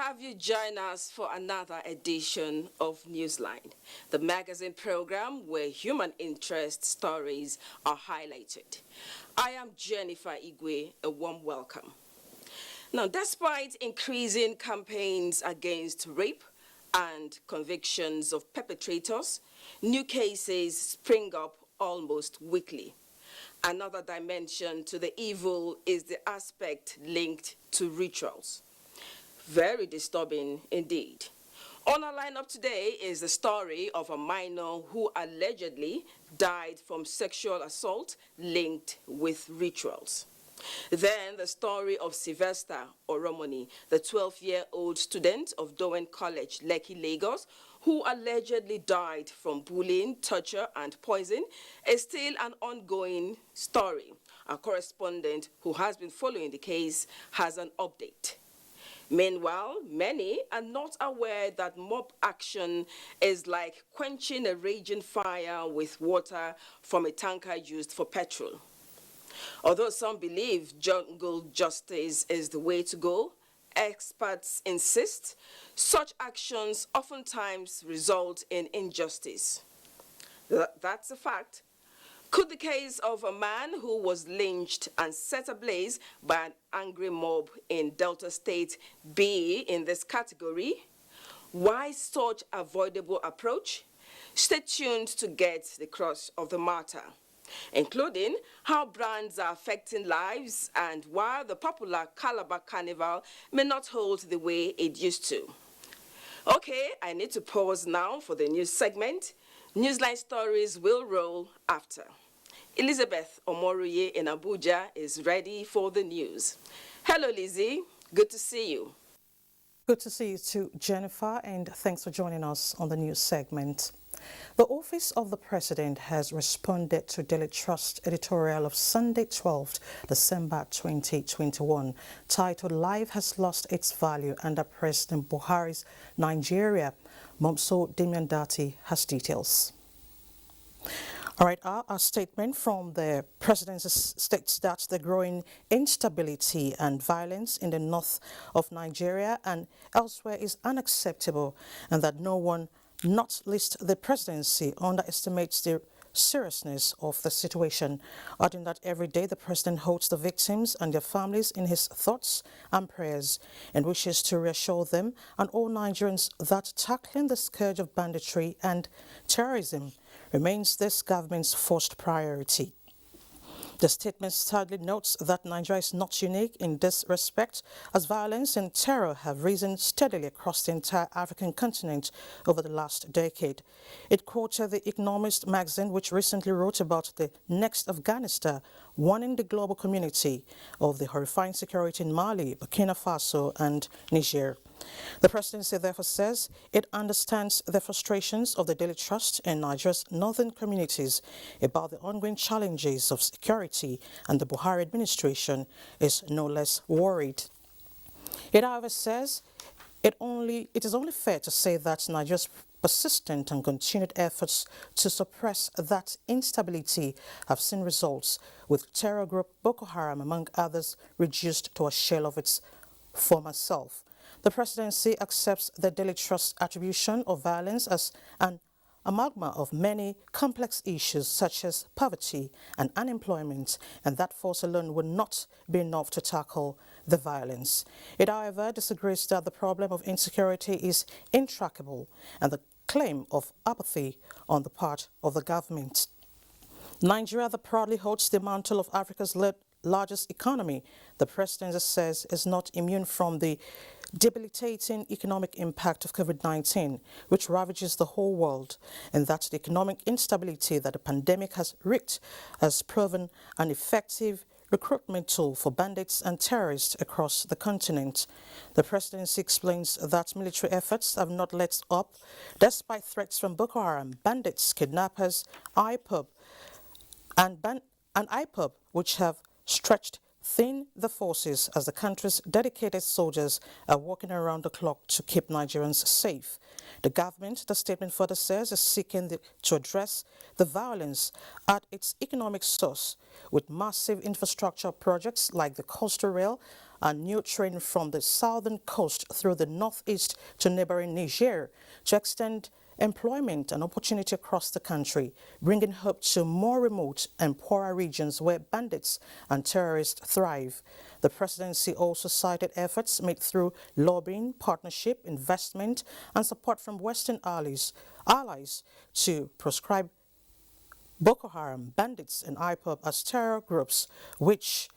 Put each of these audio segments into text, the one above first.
have you join us for another edition of Newsline, the magazine program where human interest stories are highlighted. I am Jennifer Igwe, a warm welcome. Now, despite increasing campaigns against rape and convictions of perpetrators, new cases spring up almost weekly. Another dimension to the evil is the aspect linked to rituals. Very disturbing indeed. On our lineup today is the story of a minor who allegedly died from sexual assault linked with rituals. Then the story of Sylvester Oromoni, the 12-year-old student of Dowen College, Lekki, Lagos, who allegedly died from bullying, torture, and poison, is still an ongoing story. Our correspondent, who has been following the case, has an update. Meanwhile, many are not aware that mob action is like quenching a raging fire with water from a tanker used for petrol. Although some believe jungle justice is the way to go, experts insist such actions oftentimes result in injustice. That's a fact. Could the case of a man who was lynched and set ablaze by an angry mob in Delta State be in this category? Why such avoidable approach? Stay tuned to get the crux of the matter, including how brands are affecting lives and why the popular Calabar Carnival may not hold the way it used to. Okay, I need to pause now for the news segment. Newsline stories will roll after. Elizabeth Omoruye in Abuja is ready for the news. Hello, Lizzie. Good to see you. Good to see you too, Jennifer, and thanks for joining us on the news segment. The Office of the President has responded to Daily Trust editorial of Sunday, 12th December 2021, titled "Life Has Lost Its Value Under President Buhari's Nigeria." Momso Dimiandati has details. All right, our statement from the presidency states that the growing instability and violence in the north of Nigeria and elsewhere is unacceptable, and that no one, not least the presidency, underestimates the seriousness of the situation, adding that every day the president holds the victims and their families in his thoughts and prayers and wishes to reassure them and all Nigerians that tackling the scourge of banditry and terrorism remains this government's first priority. The statement sadly notes that Nigeria is not unique in this respect, as violence and terror have risen steadily across the entire African continent over the last decade. It quoted The Economist magazine, which recently wrote about the next Afghanistan, warning the global community of the horrifying security in Mali, Burkina Faso, and Niger. The presidency therefore says it understands the frustrations of the Daily Trust and Nigeria's northern communities about the ongoing challenges of security, and the Buhari administration is no less worried. It, however, says it is only fair to say that Nigeria's persistent and continued efforts to suppress that instability have seen results, with terror group Boko Haram, among others, reduced to a shell of its former self. The presidency accepts the Daily Trust attribution of violence as an amalgam of many complex issues such as poverty and unemployment, and that force alone would not be enough to tackle the violence. It, however, disagrees that the problem of insecurity is intractable and the claim of apathy on the part of the government. Nigeria, that proudly holds the mantle of Africa's largest economy, the presidency says is not immune from the debilitating economic impact of COVID-19, which ravages the whole world, and that the economic instability that the pandemic has wreaked has proven an effective recruitment tool for bandits and terrorists across the continent. The presidency explains that military efforts have not let up despite threats from Boko Haram, bandits, kidnappers, IPOB, which have stretched thin the forces as the country's dedicated soldiers are working around the clock to keep Nigerians safe. The government, the statement further says, is seeking to address the violence at its economic source with massive infrastructure projects like the Coastal Rail, a new train from the southern coast through the northeast to neighboring Niger to extend employment and opportunity across the country, bringing hope to more remote and poorer regions where bandits and terrorists thrive. The presidency also cited efforts made through lobbying, partnership, investment, and support from Western allies to proscribe Boko Haram, bandits, and IPOB as terror groups, which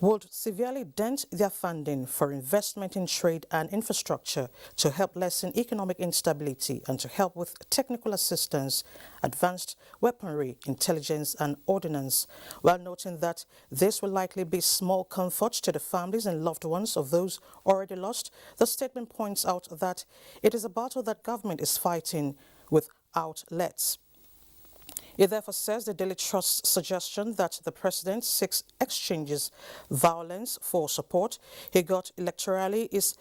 would severely dent their funding for investment in trade and infrastructure to help lessen economic instability and to help with technical assistance, advanced weaponry, intelligence, and ordnance, while noting that this will likely be small comfort to the families and loved ones of those already lost. The statement points out that it is a battle that government is fighting with outlets. It therefore says the Daily Trust's suggestion that the president seeks exchanges violence for support he got electorally is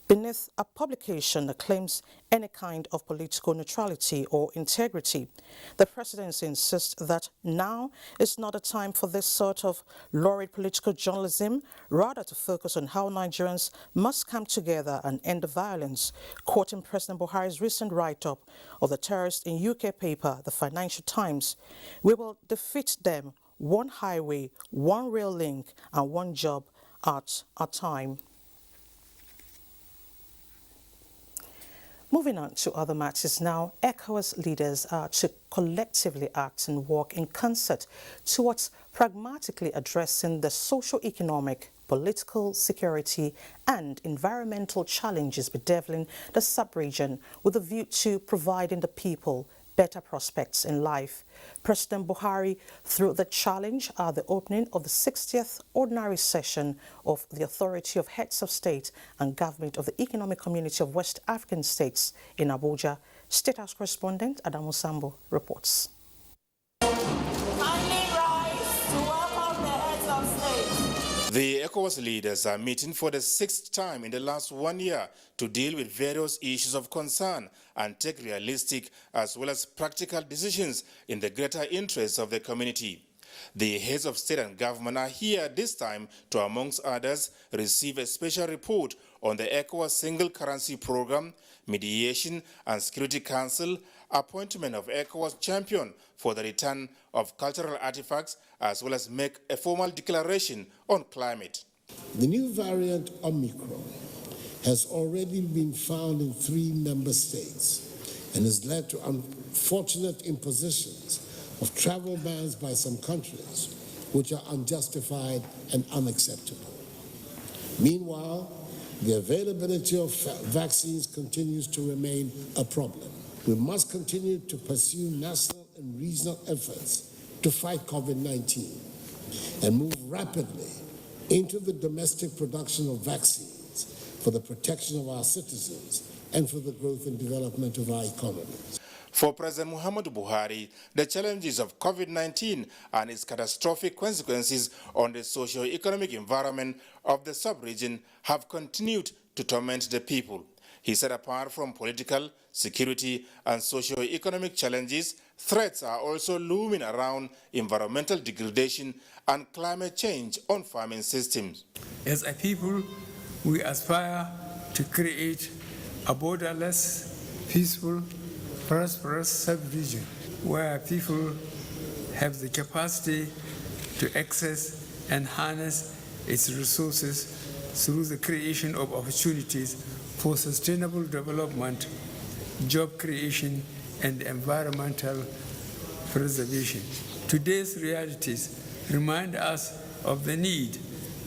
beneath a publication that claims any kind of political neutrality or integrity. The presidency insists that now is not a time for this sort of lurid political journalism, rather to focus on how Nigerians must come together and end the violence, quoting President Buhari's recent write-up of the terrorists in UK paper, The Financial Times. We will defeat them one highway, one rail link, and one job at a time. Moving on to other matters now, ECOWAS leaders are to collectively act and work in concert towards pragmatically addressing the socio-economic, political, security and environmental challenges bedeviling the sub-region with a view to providing the people better prospects in life. President Buhari, through the challenge at the opening of the 60th Ordinary Session of the Authority of Heads of State and Government of the Economic Community of West African States in Abuja. State House correspondent Adamu Sambo reports. The ECOWAS leaders are meeting for the 6th time in the last 1 year to deal with various issues of concern and take realistic as well as practical decisions in the greater interests of the community. The heads of state and government are here this time to, amongst others, receive a special report on the ECOWAS Single Currency Program, Mediation and Security Council, appointment of ECOWAS champion for the return of cultural artifacts, as well as make a formal declaration on climate. The new variant Omicron has already been found in 3 member states and has led to unfortunate impositions of travel bans by some countries, which are unjustified and unacceptable. Meanwhile, the availability of vaccines continues to remain a problem. We must continue to pursue national and regional efforts to fight COVID-19 and move rapidly into the domestic production of vaccines for the protection of our citizens and for the growth and development of our economies. For President Muhammadu Buhari, the challenges of COVID-19 and its catastrophic consequences on the socio-economic environment of the sub-region have continued to torment the people. He said apart from political, security and socio-economic challenges, threats are also looming around environmental degradation and climate change on farming systems. As a people, we aspire to create a borderless, peaceful, prosperous sub-region where people have the capacity to access and harness its resources through the creation of opportunities for sustainable development, job creation, and environmental preservation. Today's realities remind us of the need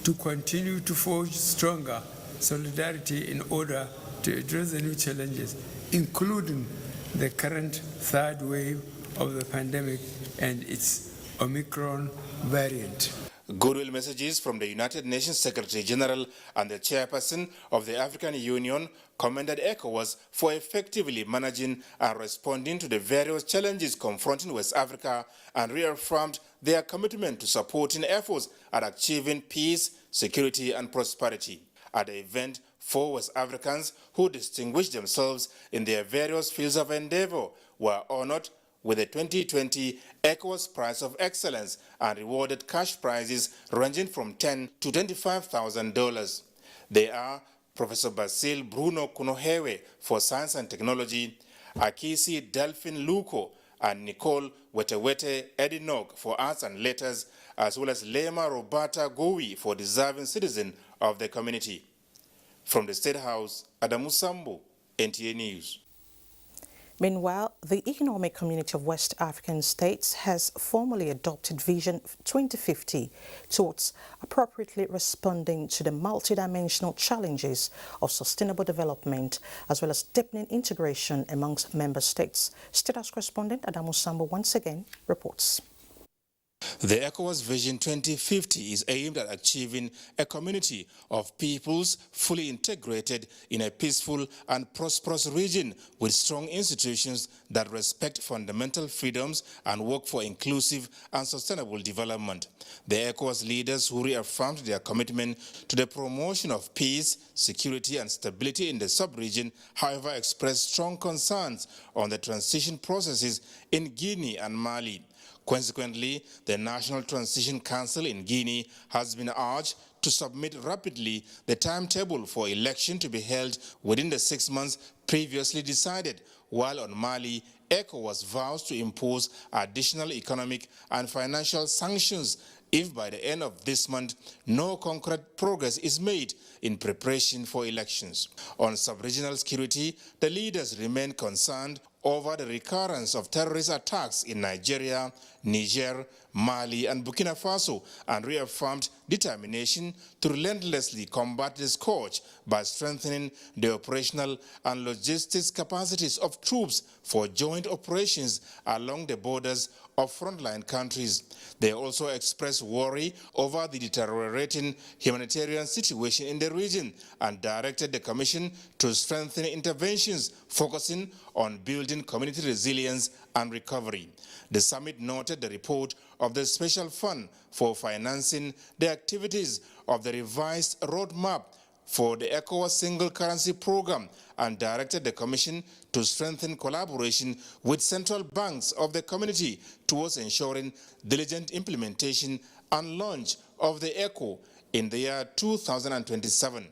to continue to forge stronger solidarity in order to address the new challenges, including the current 3rd wave of the pandemic and its Omicron variant. Goodwill messages from the United Nations Secretary General and the chairperson of the African Union commended ECOWAS for effectively managing and responding to the various challenges confronting West Africa and reaffirmed their commitment to supporting efforts at achieving peace, security and prosperity. At the event, 4 West Africans who distinguished themselves in their various fields of endeavor were honored with the 2020 ECOWAS Prize of Excellence and rewarded cash prizes ranging from $10,000 to $25,000. They are Professor Basil Bruno Kunohewe for Science and Technology, Akisi Delphine Luko, and Nicole Wetewete Edinog for Arts and Letters, as well as Lema Roberta Gowi for Deserving Citizen of the Community. From the State House, Adamu Sambo, NTA News. Meanwhile, the Economic Community of West African States has formally adopted Vision 2050 towards appropriately responding to the multidimensional challenges of sustainable development, as well as deepening integration amongst member states. State House correspondent Adamu Sambo once again reports. The ECOWAS Vision 2050 is aimed at achieving a community of peoples fully integrated in a peaceful and prosperous region with strong institutions that respect fundamental freedoms and work for inclusive and sustainable development. The ECOWAS leaders, who reaffirmed their commitment to the promotion of peace, security and stability in the sub-region, however, expressed strong concerns on the transition processes in Guinea and Mali. Consequently, the National Transition Council in Guinea has been urged to submit rapidly the timetable for election to be held within the 6 months previously decided, while on Mali, ECOWAS vows to impose additional economic and financial sanctions if by the end of this month no concrete progress is made in preparation for elections. On sub-regional security, the leaders remain concerned over the recurrence of terrorist attacks in Nigeria, Niger, Mali and Burkina Faso, and reaffirmed determination to relentlessly combat the scourge by strengthening the operational and logistics capacities of troops for joint operations along the borders of frontline countries. They also expressed worry over the deteriorating humanitarian situation in the region and directed the Commission to strengthen interventions focusing on building community resilience and recovery. The summit noted the report of the Special Fund for financing the activities of the revised roadmap for the ECOWAS Single Currency Program and directed the Commission to strengthen collaboration with central banks of the community towards ensuring diligent implementation and launch of the ECO in the year 2027.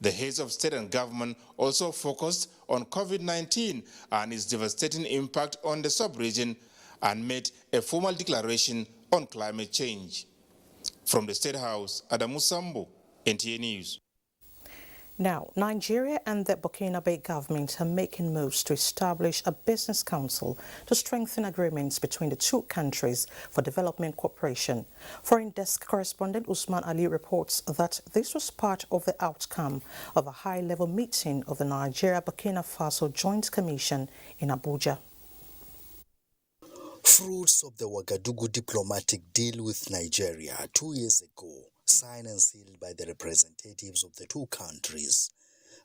The heads of state and government also focused on COVID-19 and its devastating impact on the sub-region and made a formal declaration on climate change. From the State House, Adamu Sambo, NTA News. Now, Nigeria and the Burkina Faso government are making moves to establish a business council to strengthen agreements between the two countries for development cooperation. Foreign desk correspondent Usman Ali reports that this was part of the outcome of a high-level meeting of the Nigeria-Burkina Faso Joint Commission in Abuja. Fruits of the Ouagadougou diplomatic deal with Nigeria 2 years ago, signed and sealed by the representatives of the two countries.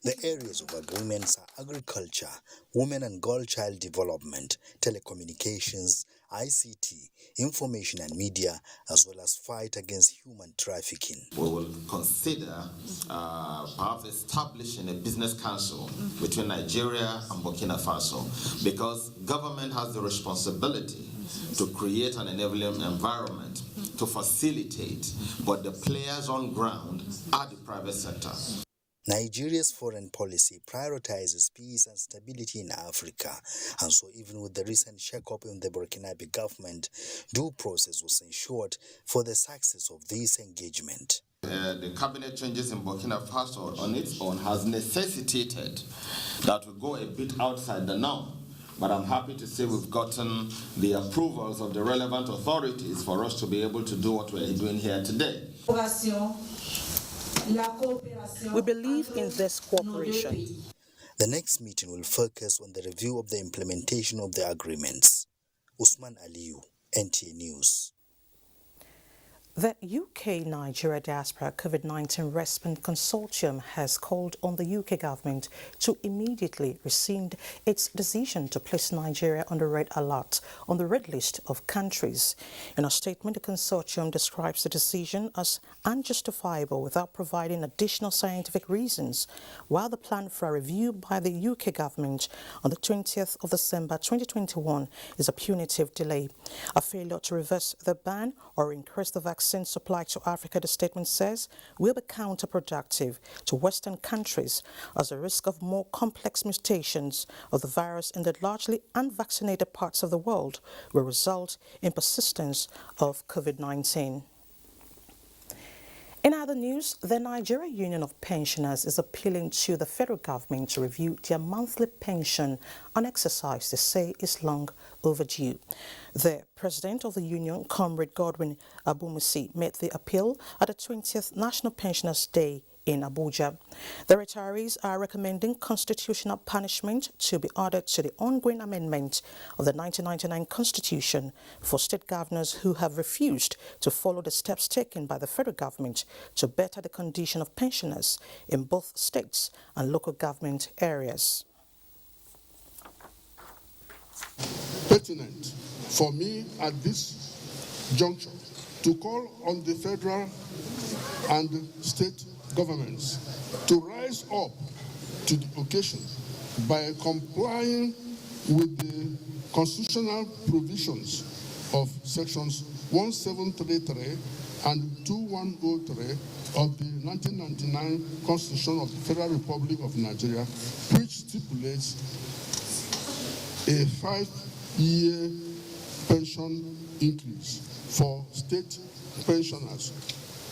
The areas of agreements are agriculture, women and girl child development, telecommunications, ICT, information and media, as well as fight against human trafficking. We will consider perhaps establishing a business council between Nigeria and Burkina Faso, because government has the responsibility to create an enabling environment to facilitate, but the players on ground are the private sector. Nigeria's foreign policy prioritizes peace and stability in Africa, and so even with the recent shake-up in the Burkinabe government, due process was ensured for the success of this engagement. The cabinet changes in Burkina Faso on its own has necessitated that we go a bit outside the norm. But I'm happy to say we've gotten the approvals of the relevant authorities for us to be able to do what we're doing here today. We believe in this cooperation. The next meeting will focus on the review of the implementation of the agreements. Usman Aliyu, NTA News. The UK-Nigeria Diaspora COVID-19 Response Consortium has called on the UK government to immediately rescind its decision to place Nigeria on the red alert on the red list of countries. In a statement, the consortium describes the decision as unjustifiable without providing additional scientific reasons, while the plan for a review by the UK government on the 20th of December 2021 is a punitive delay. A failure to reverse the ban or increase the vaccine supply to Africa, the statement says, will be counterproductive to Western countries as the risk of more complex mutations of the virus in the largely unvaccinated parts of the world will result in persistence of COVID-19. In other news, the Nigerian Union of Pensioners is appealing to the federal government to review their monthly pension, an exercise they say is long overdue. The president of the union, Comrade Godwin Abumusi, made the appeal at the 20th National Pensioners Day in Abuja. The retirees are recommending constitutional punishment to be added to the ongoing amendment of the 1999 Constitution for state governors who have refused to follow the steps taken by the federal government to better the condition of pensioners in both states and local government areas. Pertinent for me at this juncture to call on the federal and state governments to rise up to the occasion by complying with the constitutional provisions of sections 1733 and 2103 of the 1999 Constitution of the Federal Republic of Nigeria, which stipulates a 5-year pension increase for state pensioners,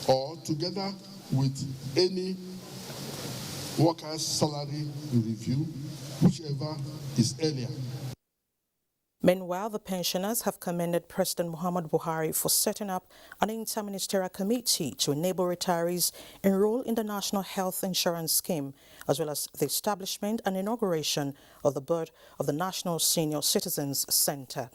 or together with any workers' salary review, whichever is earlier. Meanwhile, the pensioners have commended President Muhammad Buhari for setting up an interministerial committee to enable retirees enroll in the National Health Insurance Scheme, as well as the establishment and inauguration of the board of the National Senior Citizens Center.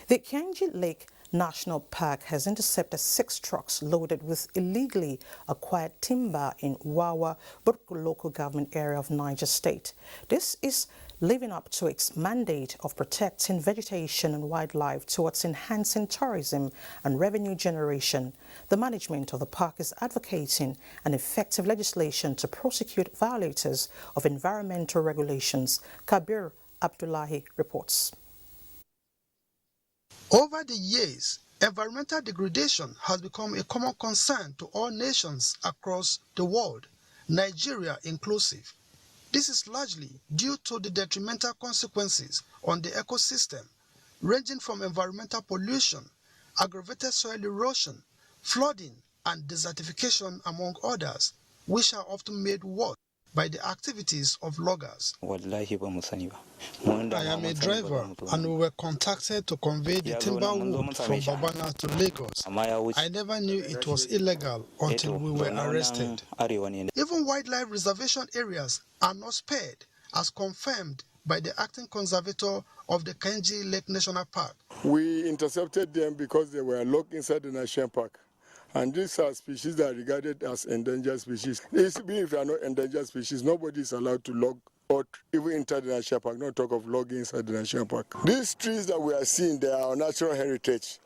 The Kainji Lake National Park has intercepted 6 trucks loaded with illegally acquired timber in Wawa, Burku local government area of Niger State. This is living up to its mandate of protecting vegetation and wildlife towards enhancing tourism and revenue generation. The management of the park is advocating an effective legislation to prosecute violators of environmental regulations. Kabir Abdullahi reports. Over the years, environmental degradation has become a common concern to all nations across the world, Nigeria inclusive. This is largely due to the detrimental consequences on the ecosystem, ranging from environmental pollution, aggravated soil erosion, flooding, and desertification, among others, which are often made worse by the activities of loggers. I am a driver and we were contacted to convey the timber wood from Babana to Lagos. I never knew it was illegal until we were arrested. Even wildlife reservation areas are not spared, as confirmed by the acting conservator of the Kainji Lake National Park. We intercepted them because they were locked inside the national park. And these are species that are regarded as endangered species. Even if they are not endangered species, nobody is allowed to log or even enter the national park, not talk of logging inside the national park. These trees that we are seeing, they are our natural heritage.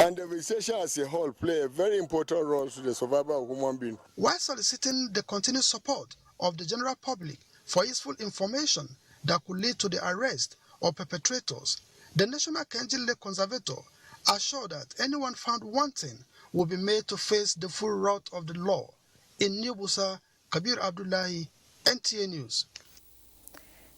And the vegetation as a whole play a very important role to the survival of human beings. While soliciting the continued support of the general public for useful information that could lead to the arrest of perpetrators, the National Kainji Lake Conservator assured that anyone found wanting will be made to face the full wrath of the law. In New Busa, Kabir Abdullahi, NTA News.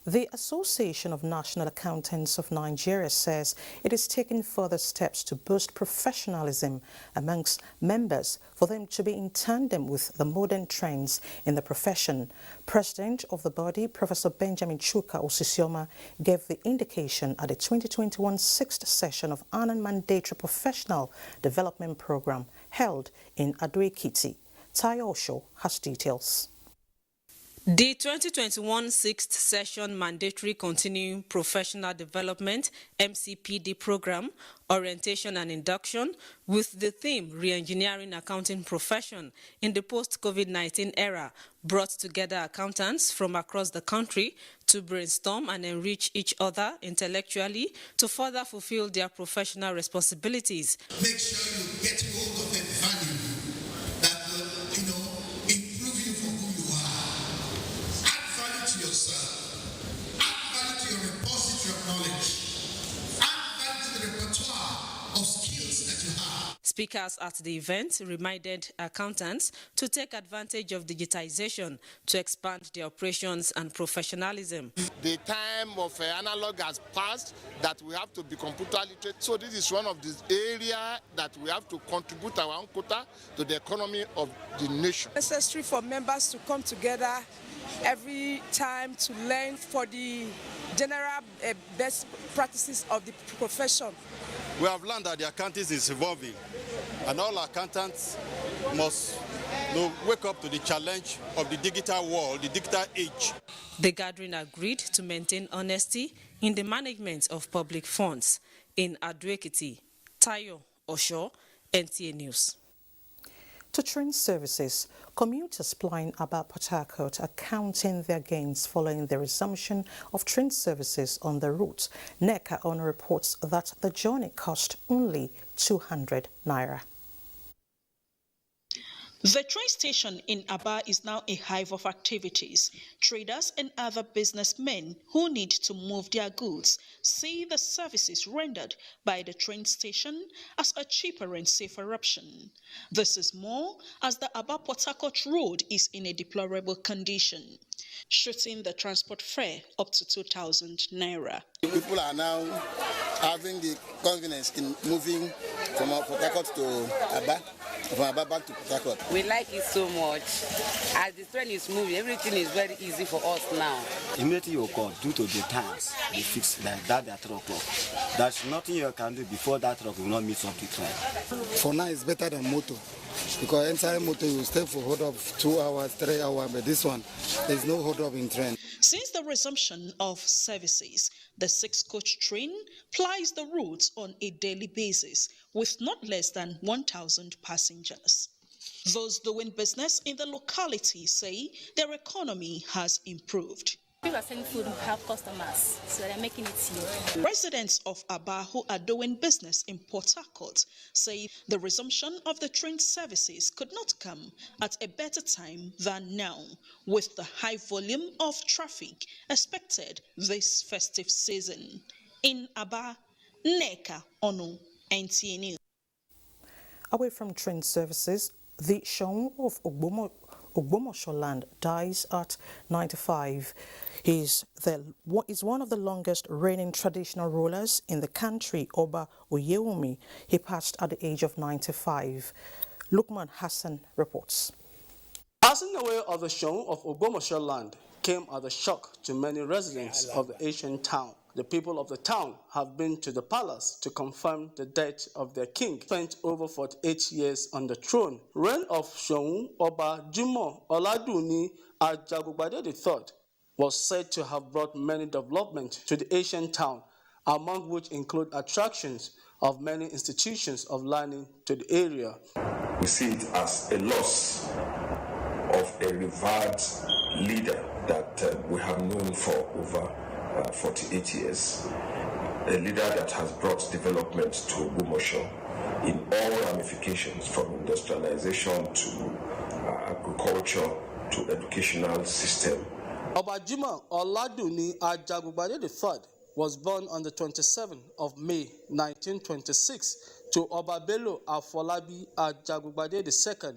The Association of National Accountants of Nigeria says it is taking further steps to boost professionalism amongst members for them to be in tandem with the modern trends in the profession. President of the body, Professor Benjamin Chuka Osisioma, gave the indication at the 2021 sixth session of Annan Mandatory Professional Development Program held in Ado-Ekiti. Tayo Osho has details. The 2021 sixth session mandatory continuing professional development MCPD program, orientation and induction, with the theme re-engineering accounting profession in the post-COVID-19 era, brought together accountants from across the country to brainstorm and enrich each other intellectually to further fulfill their professional responsibilities. Make sure you get hold of a value that will, improve you for who you are. Add value to yourself. Add value to your repository of knowledge. Add value to the repertoire of skills that you have. Speakers at the event reminded accountants to take advantage of digitization to expand their operations and professionalism. The time of analog has passed, that we have to be computer literate. So this is one of the areas that we have to contribute our own quota to the economy of the nation. It's necessary for members to come together every time to learn for the general best practices of the profession. We have learned that the accounting is evolving, and all accountants must wake up to the challenge of the digital world, the digital age. The gathering agreed to maintain honesty in the management of public funds. In Ado-Ekiti, Tayo Osho, NTA News. To train services, commuters plying about Port Harcourt are counting their gains following the resumption of train services on the route. NECA on reports that the journey cost only 200 naira. The train station in Aba is now a hive of activities. Traders and other businessmen who need to move their goods see the services rendered by the train station as a cheaper and safer option. This is more as the Aba-Port Harcourt road is in a deplorable condition, shooting the transport fare up to 2,000 naira. People are now having the convenience in moving from Port Harcourt to Aba, from Aba back to Port Harcourt. We like it so much. As the train is moving, everything is very easy for us now. Immediately you call, due to the times, they fix like that at 3 o'clock. There's nothing you can do before that truck will not meet up the train. For now, it's better than motor. Because inside motor you stay for hold up 2 hours, 3 hours, but this one, there's no hold up in train. Since the resumption of services, the 6-coach train plies the routes on a daily basis with not less than 1,000 passengers. Those doing business in the locality say their economy has improved. People are selling food to help customers, so they're making it easier. Residents of Aba who are doing business in Port Harcourt say the resumption of the train services could not come at a better time than now, with the high volume of traffic expected this festive season. In Aba, Neka Ono, NTA News. Away from train services, the Shon of Ogbomoso land dies at 95. He is one of the longest reigning traditional rulers in the country, Oba Oyewumi. He passed at the age of 95. Lukman Hassan reports. Passing away of the Shon of Ogbomoso land came as a shock to many residents of the ancient town. The people of the town have been to the palace to confirm the death of their king. Spent over 48 years on the throne. Reign of Shon Oba Jimo Oladuni Ajagungbade III was said to have brought many developments to the ancient town, among which include attractions of many institutions of learning to the area. We see it as a loss of a revered leader that we have known for over 48 years, a leader that has brought development to Ogbomoso in all ramifications, from industrialization to agriculture to educational system. Obajima Oladuni Ajagungbade III was born on the 27th of May 1926 to Obabelo Afolabi Ajagungbade II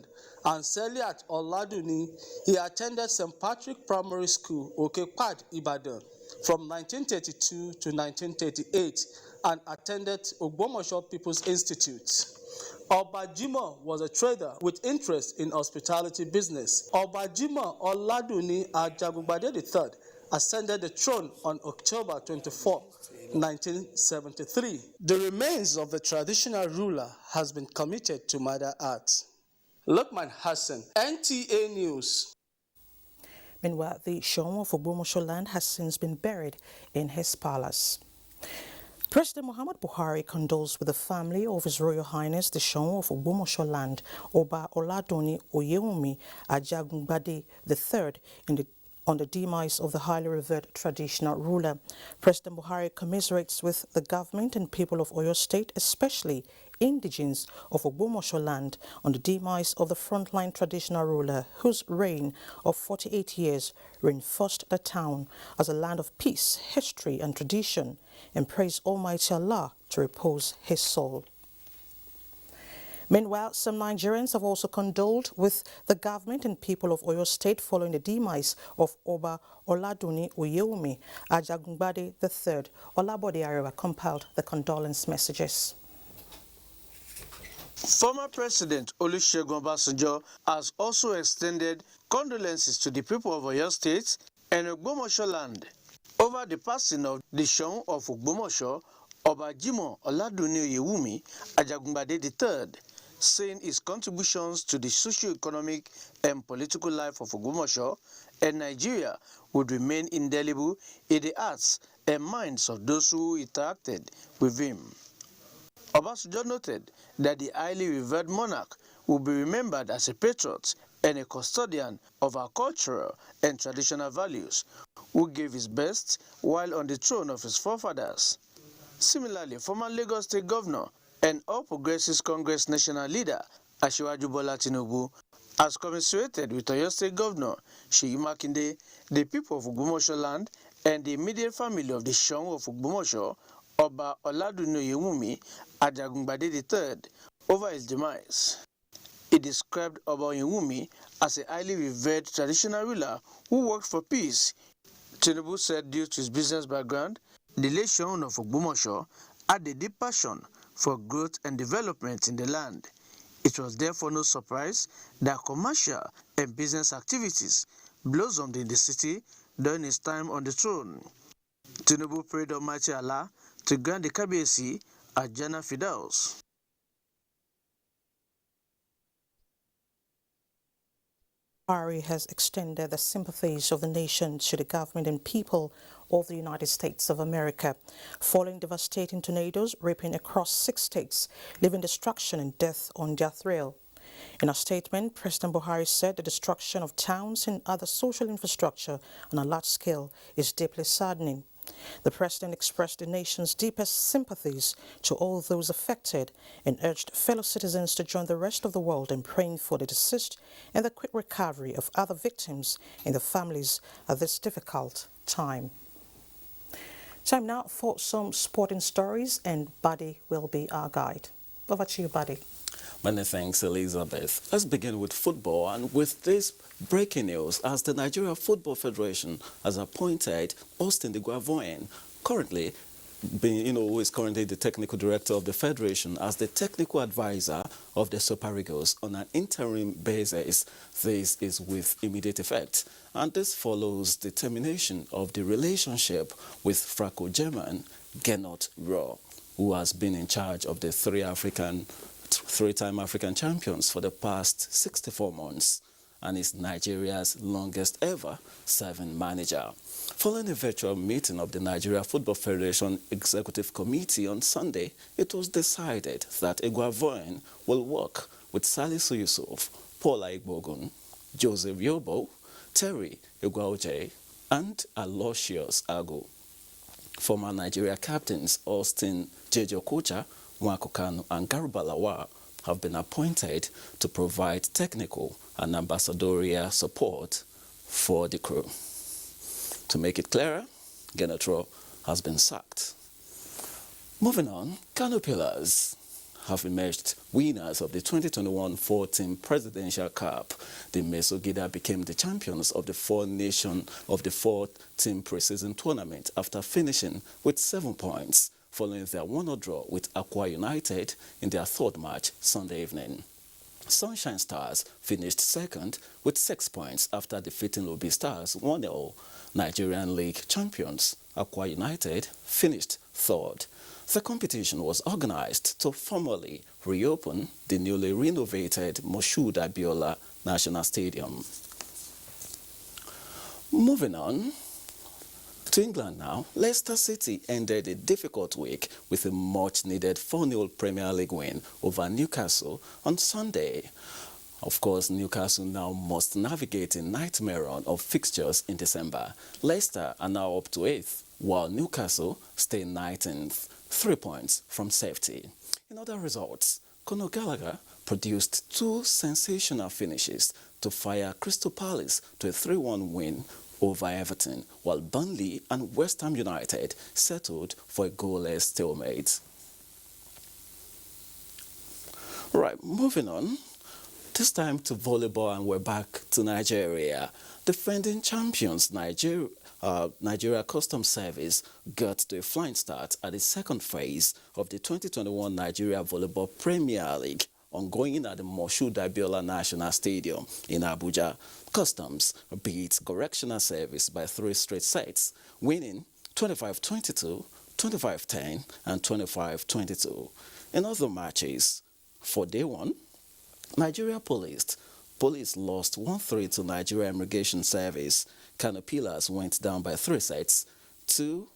and Seliat Oladuni. He attended St. Patrick Primary School, Okepad, Ibadan, from 1932 to 1938 and attended Ogbomoso People's Institute. Obajima was a trader with interest in hospitality business. Obajima Oladuni Ajagungbade III ascended the throne on October 24, 1973. The remains of the traditional ruler has been committed to Mother Earth. Lukman Hassan, NTA News. Meanwhile, the Shoun of Ogbomosho land has since been buried in his palace. President Muhammad Buhari condoles with the family of His Royal Highness the Shoun of Ogbomosho land, Oba Oladuni Oyewumi Ajagungbade III, on the demise of the highly revered traditional ruler. President Buhari commiserates with the government and people of Oyo State, especially indigenes of Ogbomosho land, on the demise of the frontline traditional ruler whose reign of 48 years reinforced the town as a land of peace, history and tradition, and praise Almighty Allah to repose his soul. Meanwhile, some Nigerians have also condoled with the government and people of Oyo State following the demise of Oba Oladuni Oyewumi Ajagungbade III. Olabode Arewa compiled the condolence messages. Former President Olusegun Obasanjo has also extended condolences to the people of Oyo State and Ogbomosho land over the passing of the Shoun of Ogbomosho, Oba Jimoh Oladuni Oyewumi Ajagungbade III, saying his contributions to the socio-economic and political life of Ogbomosho and Nigeria would remain indelible in the hearts and minds of those who interacted with him. Obasanjo noted that the highly revered monarch will be remembered as a patriot and a custodian of our cultural and traditional values, who gave his best while on the throne of his forefathers. Similarly, former Lagos State Governor and All Progressives Congress national leader Asiwaju Bola Tinubu has commiserated with Oyo State Governor Seyi Makinde, the people of Ogbomosho land, and the immediate family of the Shoun of Ogbomosho, Oba Oladuni Oyewumi Ajagungbade III, over his demise. He described Oba Oyewumi as a highly revered traditional ruler who worked for peace. Tinubu said due to his business background, the late Shoun of Ogbomosho had a deep passion for growth and development in the land. It was therefore no surprise that commercial and business activities blossomed in the city during his time on the throne. Tinubu prayed Almighty Allah to grant the Kabiyesi Ajana Fidaus. Buhari has extended the sympathies of the nation to the government and people of the United States of America, following devastating tornadoes ripping across 6 states, leaving destruction and death on their trail. In a statement, President Buhari said the destruction of towns and other social infrastructure on a large scale is deeply saddening. The president expressed the nation's deepest sympathies to all those affected and urged fellow citizens to join the rest of the world in praying for the deceased and the quick recovery of other victims and their families at this difficult time. Time now for some sporting stories, and Buddy will be our guide. Over to you, Buddy. Many thanks, Elizabeth. Let's begin with football, and with this breaking news, as the Nigeria Football Federation has appointed Austin de Guavoin, currently who is currently the technical director of the federation, as the technical advisor of the Super Eagles on an interim basis. This is with immediate effect, and this follows the termination of the relationship with Franco-German Gernot Rohr, who has been in charge of the three-time African champions for the past 64 months and is Nigeria's longest ever serving manager. Following a virtual meeting of the Nigeria Football Federation Executive Committee on Sunday, it was decided that Guavoin will work with Salisu Yusuf, Paul Aigbogun, Joseph Yobo, Terry Iguaoje, and Aloysius Agu. Former Nigeria captains Austin Jejo Kocha, Nwako Kanu, and Garba Lawal have been appointed to provide technical and ambassadorial support for the crew. To make it clearer, Gernot Rohr has been sacked. Moving on, Kano Pillars have emerged winners of the 2021 4-team Presidential Cup. The Mesogida became the champions of the four-team preseason tournament after finishing with 7 points, following their 1-0 draw with Aqua United in their third match Sunday evening. Sunshine Stars finished second with 6 points after defeating Obi Stars 1-0. Nigerian League champions Aqua United finished third. The competition was organized to formally reopen the newly renovated Moshood Abiola National Stadium. Moving on to England now, Leicester City ended a difficult week with a much-needed 4-0 Premier League win over Newcastle on Sunday. Of course, Newcastle now must navigate a nightmare run of fixtures in December. Leicester are now up to 8th, while Newcastle stay 19th, 3 points from safety. In other results, Conor Gallagher produced 2 sensational finishes to fire Crystal Palace to a 3-1 win over Everton, while Burnley and West Ham United settled for a goalless stalemate. Right, moving on. This time to volleyball, and we're back to Nigeria. Defending champions Nigeria Customs Service got to a flying start at the second phase of the 2021 Nigeria Volleyball Premier League, ongoing at the Moshood Abiola National Stadium in Abuja. Customs beat Correctional Service by 3 straight sets, winning 25-22, 25-10, and 25-22. In other matches, for day one, Nigeria Police lost 1-3 to Nigeria Immigration Service. Kano Pillars went down by 3 sets to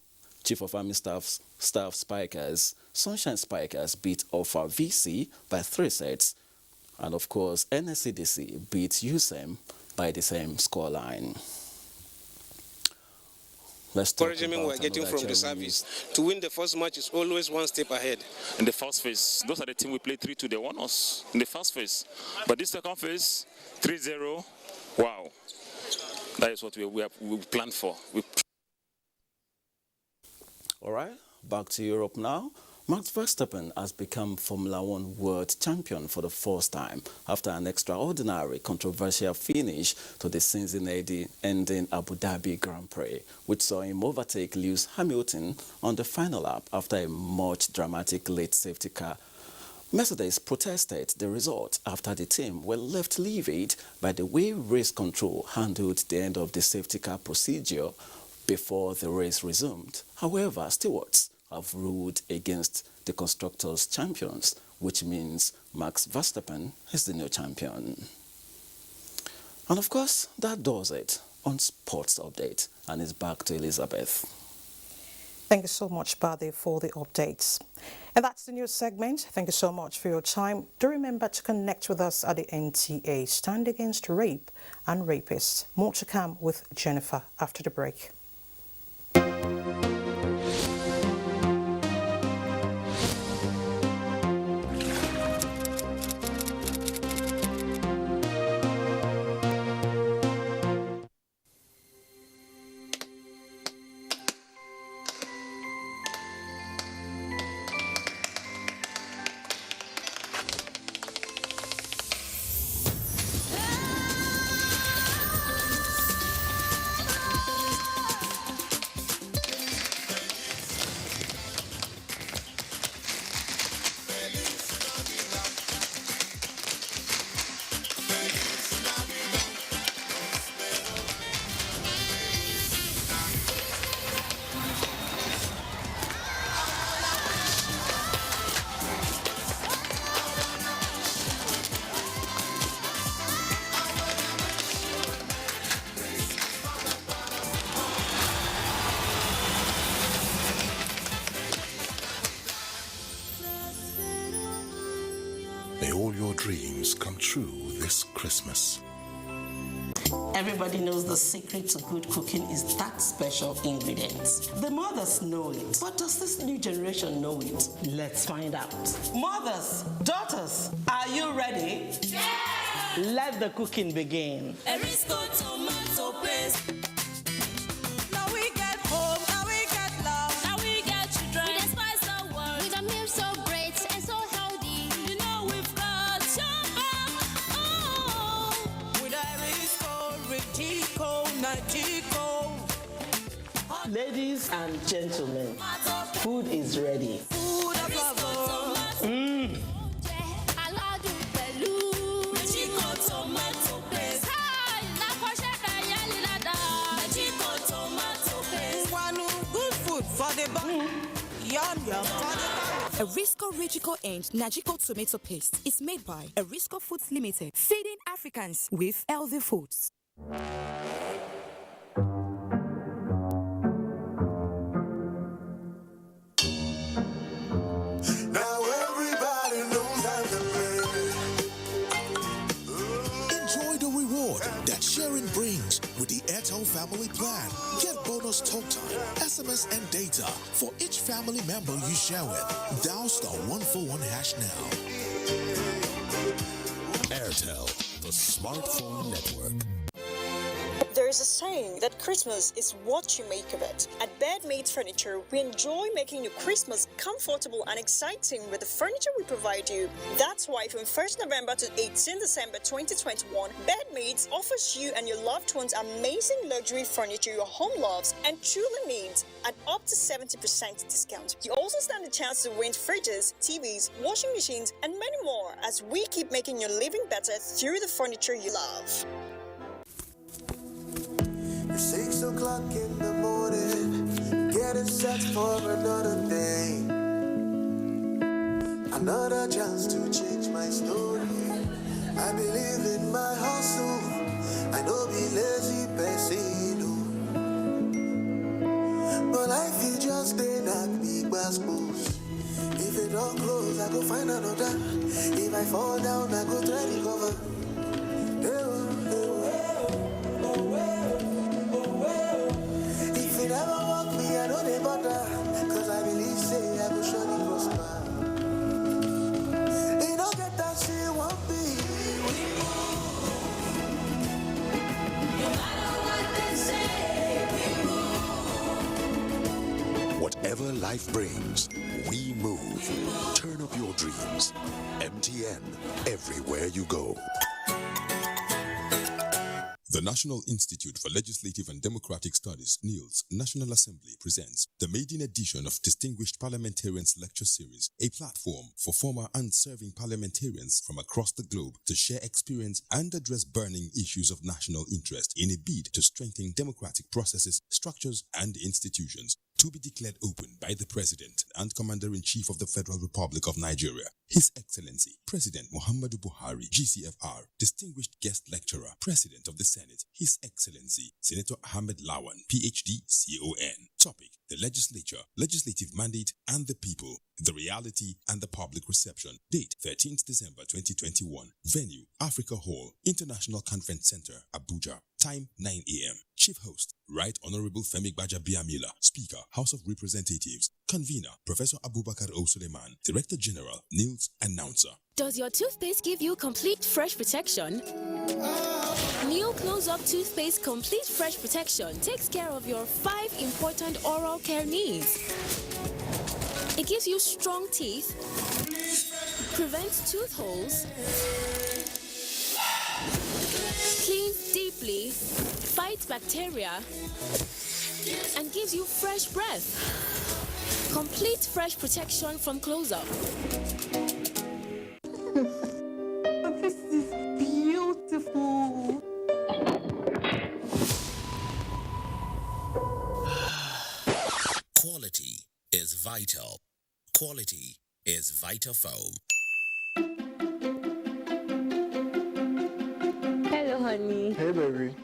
Chief of Army Staff Spikers. Sunshine Spikers beat Alpha VC by 3 sets. And of course, NSCDC beat USEM by the same scoreline. Encouragement we're getting from the service. To win the first match is always one step ahead. In the first phase, those are the team we played 3-2. They won us in the first phase. But this second phase, 3-0. Wow. That is what we planned for. All right, back to Europe now. Max Verstappen has become Formula One World Champion for the first time after an extraordinary controversial finish to the season-ending Abu Dhabi Grand Prix, which saw him overtake Lewis Hamilton on the final lap after a much dramatic late safety car. Mercedes protested the result after the team were left livid by the way race control handled the end of the safety car procedure before the race resumed. However, stewards have ruled against the Constructors' champions, which means Max Verstappen is the new champion. And of course, that does it on Sports Update, and it's back to Elizabeth. Thank you so much, Bade, for the updates. And that's the news segment. Thank you so much for your time. Do remember to connect with us at the NTA. Stand Against Rape and Rapists. More to come with Jennifer after the break. May all your dreams come true this Christmas. Everybody knows the secret to good cooking is that special ingredient. The mothers know it. But does this new generation know it? Let's find out. Mothers, daughters, are you ready? Yes! Let the cooking begin. Erisco tomato paste. Now we get home, now we get love, now we get children. We spice the world with a meal so great and so healthy. You know we've got your back. Oh, with Erisco, Richico, Najico. Ladies and gentlemen, food is ready. Food of love. Tomato paste. Good food for the body. Yum yum for the body. Erisco Richico and Najiko tomato paste is made by Erisco Foods Limited, feeding Africans with healthy foods. family plan. Get bonus talk time, SMS, and data for each family member you share with. Dial *141# now. Airtel, the smartphone network. There is a saying that Christmas is what you make of it. At Bedmates Furniture, we enjoy making your Christmas comfortable and exciting with the furniture we provide you. That's why from 1st November to 18 December 2021, Bedmates offers you and your loved ones amazing luxury furniture your home loves and truly needs at up to 70% discount. You also stand a chance to win fridges, TVs, washing machines, and many more as we keep making your living better through the furniture you love. It's 6 o'clock in the morning, getting set for another day. Another chance to change my story. I believe in my hustle, I know be lazy person. But life is just a knock big basketballs. If it don't close, I go find another. If I fall down, I go try to recover. If it ever walk me, I know they bother. Cause I believe, say, I go surely prosper. They don't get that shit, won't be. No matter what they say, we move. Whatever life brings, we move. Turn up your dreams. MTN, everywhere you go. The National Institute for Legislative and Democratic Studies, NILS, National Assembly presents the maiden edition of Distinguished Parliamentarians Lecture Series, a platform for former and serving parliamentarians from across the globe to share experience and address burning issues of national interest in a bid to strengthen democratic processes, structures, and institutions. To be declared open by the President and Commander-in-Chief of the Federal Republic of Nigeria, His Excellency, President Muhammadu Buhari, GCFR, Distinguished Guest Lecturer, President of the Senate, His Excellency, Senator Ahmed Lawan, PhD, CON. Topic: the Legislature, Legislative Mandate, and the People, the Reality and the Public Reception. Date: 13th December 2021. Venue: Africa Hall, International Conference Center, Abuja. Time: 9 a.m. Chief Host: Right Honorable Femi Gbajabiamila, Speaker, House of Representatives. Convener: Professor Abubakar O. Suleiman, Director General, NILS. Announcer. Does your toothpaste give you complete fresh protection? New Close-Up Toothpaste Complete Fresh Protection takes care of your 5 important oral care needs. It gives you strong teeth, prevents tooth holes, cleans deeply, fights bacteria, and gives you fresh breath. Complete fresh protection from Close-Up. This is beautiful. Quality is vital. Quality is Vitafoam. Hello, honey. Hey, baby.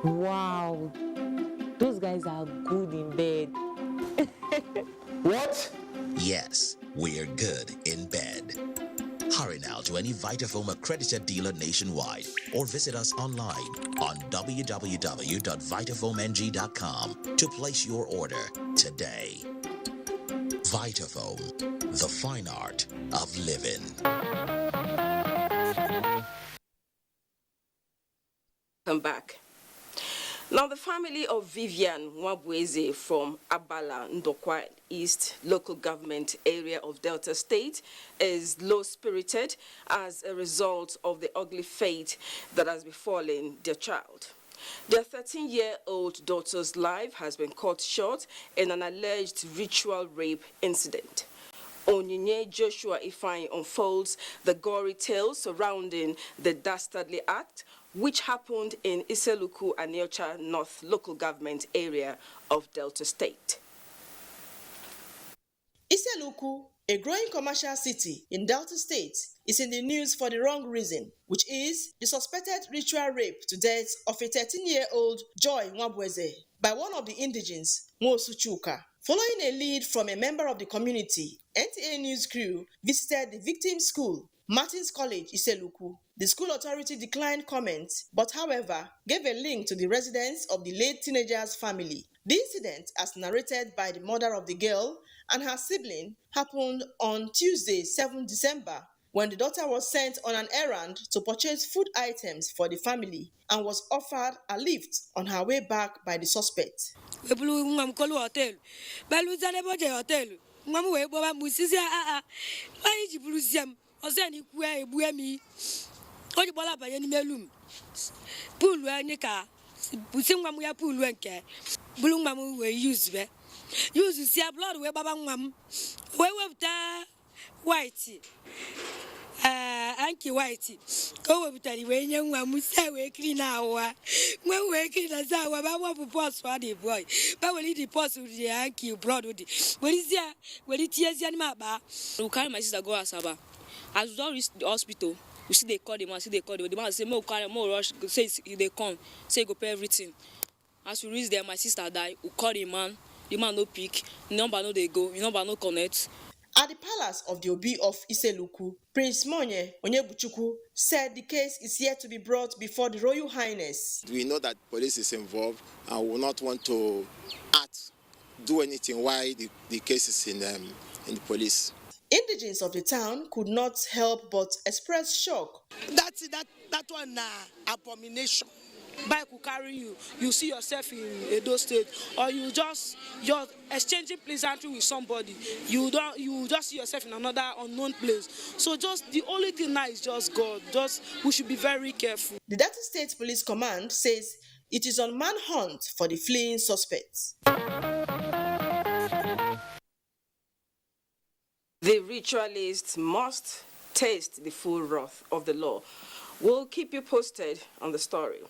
Wow, those guys are good in bed. What? Yes, we're good in bed. Hurry now to any Vitafoam accredited dealer nationwide or visit us online on www.vitafoamng.com to place your order today. Vitafoam, the fine art of living. Come back. Now, the family of Vivian Nwabweze from Abala, Ndokwa East local government area of Delta State is low-spirited as a result of the ugly fate that has befallen their child. Their 13-year-old daughter's life has been cut short in an alleged ritual rape incident. Onyinye Joshua Ifeanyi unfolds the gory tale surrounding the dastardly act, which happened in Iseluku, Aniocha North local government area of Delta State. Iseluku, a growing commercial city in Delta State, is in the news for the wrong reason, which is the suspected ritual rape to death of a 13-year-old Joy Nwabweze by one of the indigents, Mosu Chuka. Following a lead from a member of the community, NTA news crew visited the victim's school Martin's College, Iseluku. The school authority declined comments, but however, gave a link to the residence of the late teenager's family. The incident, as narrated by the mother of the girl and her sibling, happened on Tuesday, 7 December, when the daughter was sent on an errand to purchase food items for the family and was offered a lift on her way back by the suspect. Anki white go bitali we nyanwa musa we clean awa when we clean as awa ba wa post for the boy ba we the post with the anki blood with where is there where it tears animal ba we carry my sister go Asaba as we don't reach the hospital we see they call the man the man say more carry more rush say they come say go pay everything as we reach there my sister die we call the man no pick number no they go number no connect. At the palace of the Obi of Iseluku, Prince Monye Onyebuchukwu said the case is yet to be brought before the Royal Highness. We know that police is involved and will not want to do anything while the case is in the police. Indigents of the town could not help but express shock. That one abomination. Bike will carry you. You see yourself in Edo State, or you're exchanging pleasantry with somebody. You just see yourself in another unknown place. So just the only thing now is just God. We should be very careful. The Delta State Police Command says it is on manhunt for the fleeing suspects. The ritualists must taste the full wrath of the law. We'll keep you posted on the story.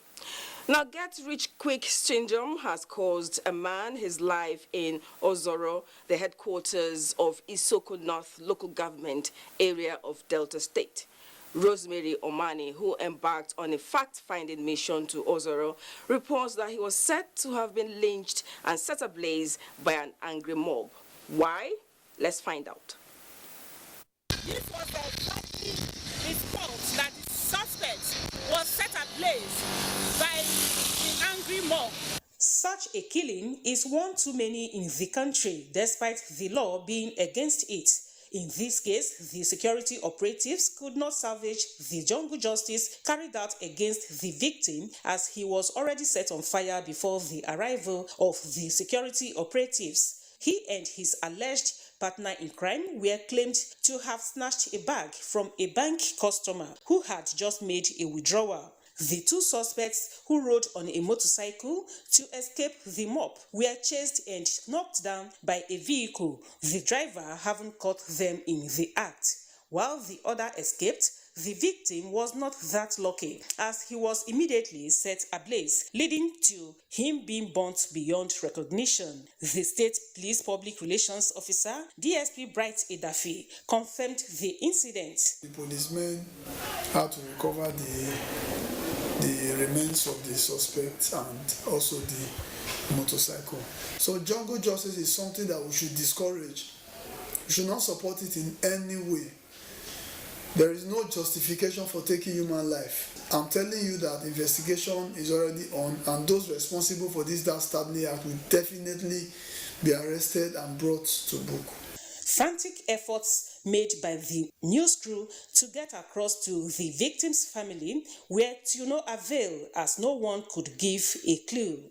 Now, get-rich-quick syndrome has caused a man his life in Ozoro, the headquarters of Isoko North local government area of Delta State. Rosemary Omani, who embarked on a fact-finding mission to Ozoro, reports that he was said to have been lynched and set ablaze by an angry mob. Why? Let's find out. This was exactly his fault that the suspect was set ablaze by the angry mob. Such a killing is one too many in the country, despite the law being against it. In this case, the security operatives could not salvage the jungle justice carried out against the victim, as he was already set on fire before the arrival of the security operatives. He and his alleged partner in crime were claimed to have snatched a bag from a bank customer who had just made a withdrawal. The two suspects, who rode on a motorcycle to escape the mob, were chased and knocked down by a vehicle, the driver having caught them in the act. While the other escaped, the victim was not that lucky, as he was immediately set ablaze, leading to him being burnt beyond recognition. The State Police Public Relations Officer, DSP Bright Edafi, confirmed the incident. The policemen had to recover the remains of the suspect and also the motorcycle. So jungle justice is something that we should discourage. We should not support it in any way. There is no justification for taking human life. I'm telling you that investigation is already on, and those responsible for this dastardly act will definitely be arrested and brought to book. Frantic efforts made by the news crew to get across to the victim's family were to no avail, as no one could give a clue.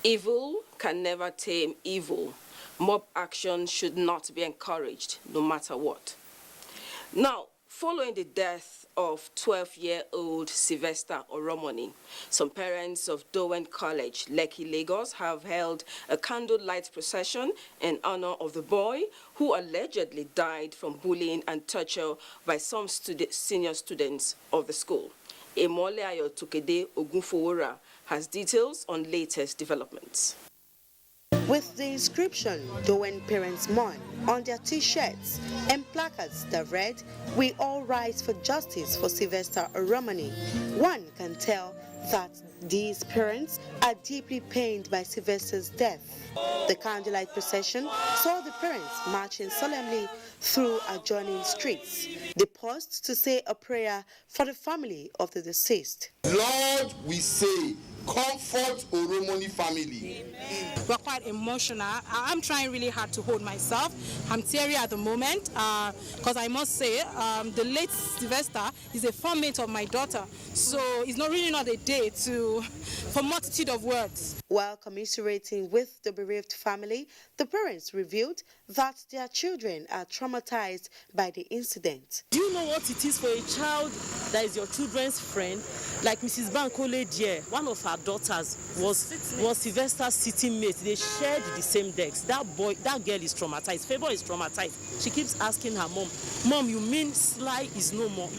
Evil can never tame evil. Mob action should not be encouraged, no matter what. Now, following the death of 12-year-old Sylvester Oromoni, some parents of Dowen College, Lekki, Lagos, have held a candlelight procession in honor of the boy who allegedly died from bullying and torture by some senior students of the school. Emole Ayo Tukede Ogunfowora has details on latest developments. With the inscription "Dowen Parents Mourn" on their t-shirts and placards that read "We all rise for justice for Sylvester Oromoni," one can tell that these parents are deeply pained by Sylvester's death. The candlelight procession saw the parents marching solemnly through adjoining streets. They paused to say a prayer for the family of the deceased. Lord, we say, comfort Oromoni family. We're quite emotional. I'm trying really hard to hold myself. I'm teary at the moment because I must say the late Sylvester is a fondmate of my daughter. So it's really not a day for multitude of words. While commiserating with the bereaved family, the parents revealed that their children are traumatized by the incident. Do you know what it is for a child that is your children's friend? Like Mrs. Bankole dear, one of her daughters was Sylvester's sitting mate. They shared the same decks. That girl is traumatized. Favor is traumatized. She keeps asking her mom, you mean Sly is no more?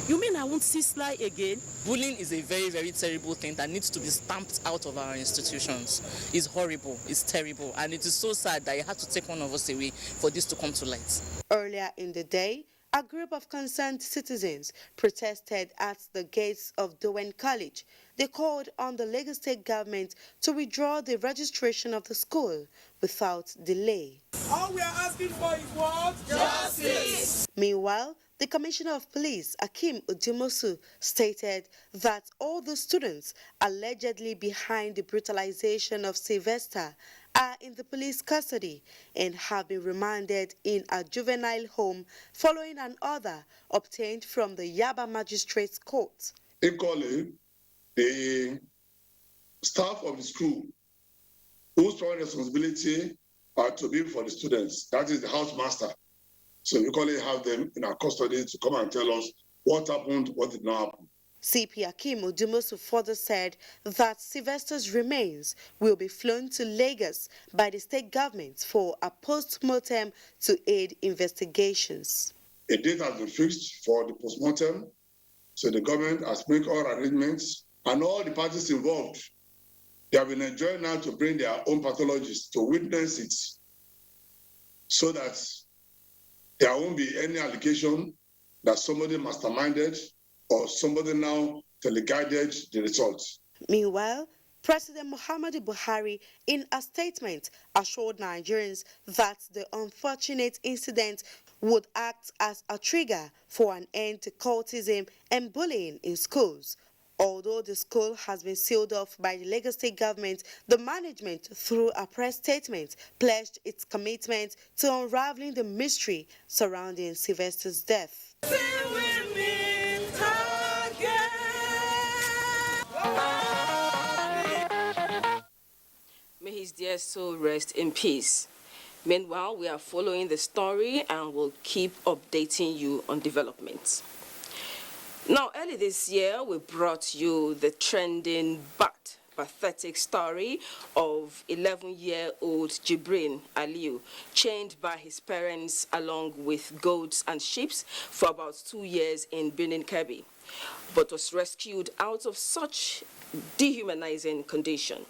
You mean I won't see Sly again? Bullying is a very, very terrible thing that needs to be stamped out of our institutions. It's horrible, it's terrible, and it is so sad that you had to take one of us away for this to come to light. Earlier in the day, a group of concerned citizens protested at the gates of Dowen College. They called on the Lagos State government to withdraw the registration of the school without delay. All we are asking for is what? Justice! Meanwhile, the Commissioner of Police, Akim Udimosu, stated that all the students allegedly behind the brutalization of Sylvester are in the police custody and have been remanded in a juvenile home following an order obtained from the Yaba Magistrates Court. Equally, the staff of the school, whose primary responsibility are to be for the students, that is the housemaster. So we equally have them in our custody to come and tell us what happened, what did not happen. CP Akim Udumosu further said that Sylvester's remains will be flown to Lagos by the state government for a post-mortem to aid investigations. A date has been fixed for the post-mortem, so the government has made all arrangements, and all the parties involved, they have been enjoined now to bring their own pathologists to witness it, so that there won't be any allegation that somebody masterminded or somebody now teleguided the results. Meanwhile, President Muhammadu Buhari, in a statement, assured Nigerians that the unfortunate incident would act as a trigger for an end to cultism and bullying in schools. Although the school has been sealed off by the Lagos State government, the management, through a press statement, pledged its commitment to unraveling the mystery surrounding Sylvester's death. May his dear soul rest in peace. Meanwhile, we are following the story and will keep updating you on developments. Now, early this year, we brought you the trending but pathetic story of 11-year-old Jibril Aliyu, chained by his parents along with goats and sheep for about 2 years in Benin Kebbi, but was rescued out of such dehumanizing condition.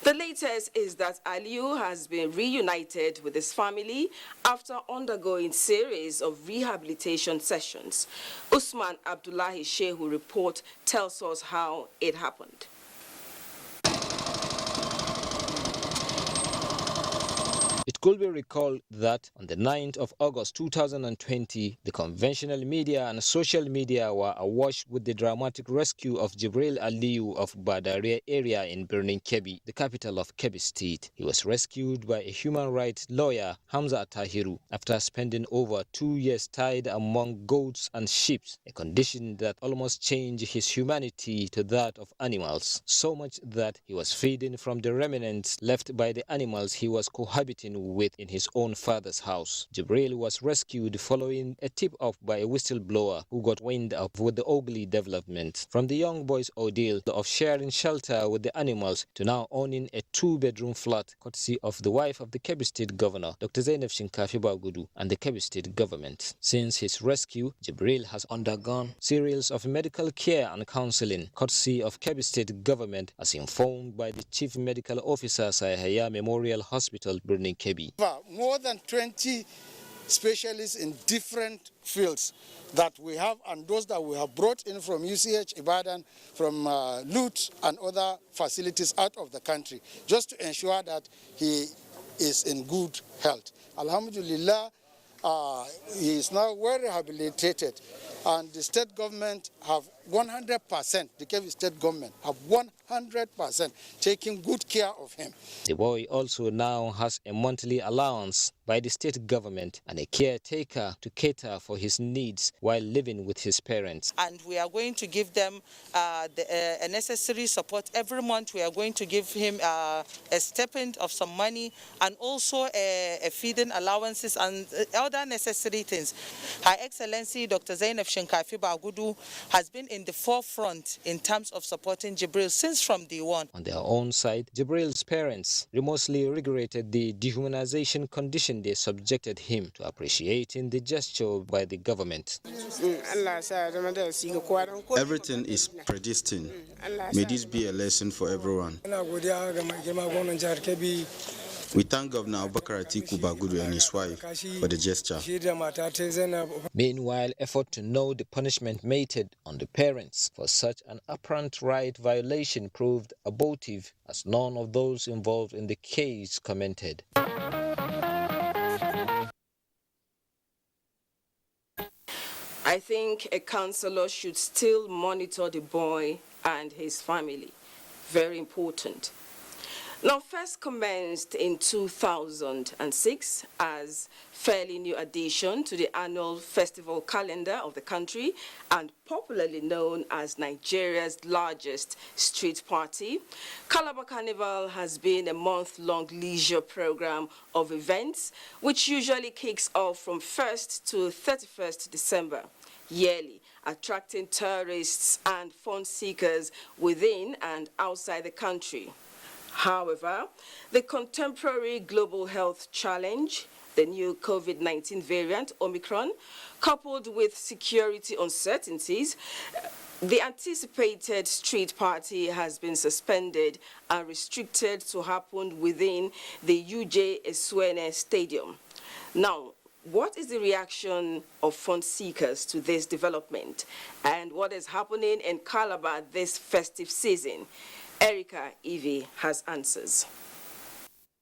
The latest is that Aliyu has been reunited with his family after undergoing series of rehabilitation sessions. Usman Abdullahi Shehu report tells us how it happened. It could be recalled that on the 9th of August 2020, the conventional media and social media were awash with the dramatic rescue of Jibril Aliyu of Badarea area in Birnin Kebbi, the capital of Kebbi State. He was rescued by a human rights lawyer, Hamza Tahiru, after spending over 2 years tied among goats and sheep, a condition that almost changed his humanity to that of animals, so much that he was feeding from the remnants left by the animals he was cohabiting with in his own father's house. Jibril was rescued following a tip-off by a whistleblower who got wind up with the ugly development. From the young boy's ordeal of sharing shelter with the animals to now owning a 2-bedroom flat, courtesy of the wife of the Kebbi State Governor, Dr. Zainab Shinkafi Bagudu, and the Kebbi State government. Since his rescue, Jibril has undergone series of medical care and counseling, courtesy of Kebbi State government, as informed by the Chief Medical Officer, Sayahaya Memorial Hospital, Birnin Kebbi. More than 20 specialists in different fields that we have, and those that we have brought in from UCH, Ibadan, from LUT and other facilities out of the country, just to ensure that he is in good health. Alhamdulillah, he is now well rehabilitated, and the state government have 100%, the Kebbi state government have 100% taking good care of him. The boy also now has a monthly allowance by the state government and a caretaker to cater for his needs while living with his parents. And we are going to give them a necessary support. Every month we are going to give him a stipend of some money and also a feeding allowances and other necessary things. Her Excellency Dr. Zainab Shinkafi Bagudu has been in the forefront in terms of supporting Jibril since from day one. On their own side, Jibril's parents remorselessly regretted the dehumanization condition they subjected him to, appreciating the gesture by the government. Everything is predestined. May this be a lesson for everyone. We thank Governor Abubakar Atiku Bagudu and his wife for the gesture. Meanwhile, effort to know the punishment meted on the parents for such an apparent right violation proved abortive, as none of those involved in the case commented. I think a counselor should still monitor the boy and his family. Very important. Now, first commenced in 2006 as fairly new addition to the annual festival calendar of the country and popularly known as Nigeria's largest street party, Calabar Carnival has been a month-long leisure program of events which usually kicks off from 1st to 31st December yearly, attracting tourists and fun seekers within and outside the country. However, the contemporary global health challenge, the new COVID-19 variant, Omicron, coupled with security uncertainties, the anticipated street party has been suspended and restricted to happen within the UJ Eswene Stadium. Now, what is the reaction of fun seekers to this development? And what is happening in Calabar this festive season? Erica Evie has answers.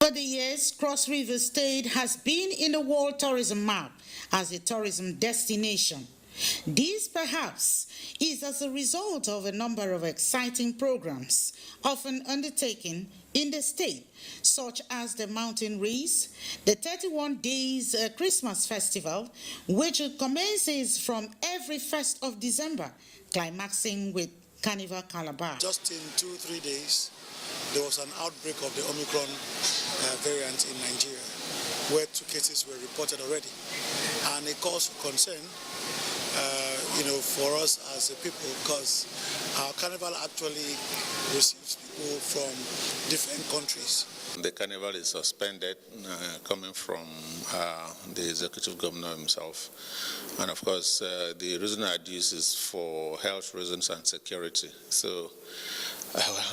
Over the years, Cross River State has been in the world tourism map as a tourism destination. This perhaps is as a result of a number of exciting programs often undertaken in the state, such as the Mountain Race, the 31 Days Christmas Festival, which commences from every 1st of December, climaxing with Carnival Calabar. Just in 2-3 days, there was an outbreak of the Omicron variant in Nigeria, where 2 cases were reported already. And it caused concern, for us as a people, because our carnival actually receives people from different countries. The carnival is suspended, coming from the executive governor himself. And of course, the reason I use is for health reasons and security. So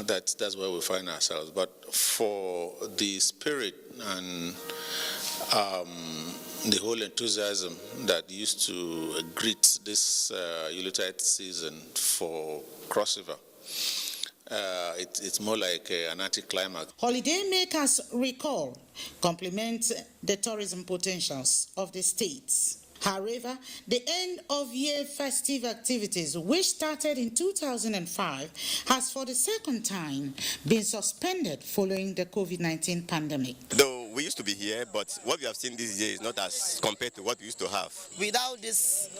that's where we find ourselves. But for the spirit and the whole enthusiasm that used to greet this Yuletide season for Cross River, it's more like an anticlimax. Holidaymakers recall complement the tourism potentials of the states. However, the end-of-year festive activities, which started in 2005, has for the second time been suspended following the COVID-19 pandemic. Though we used to be here, but what we have seen this year is not as compared to what we used to have. Without this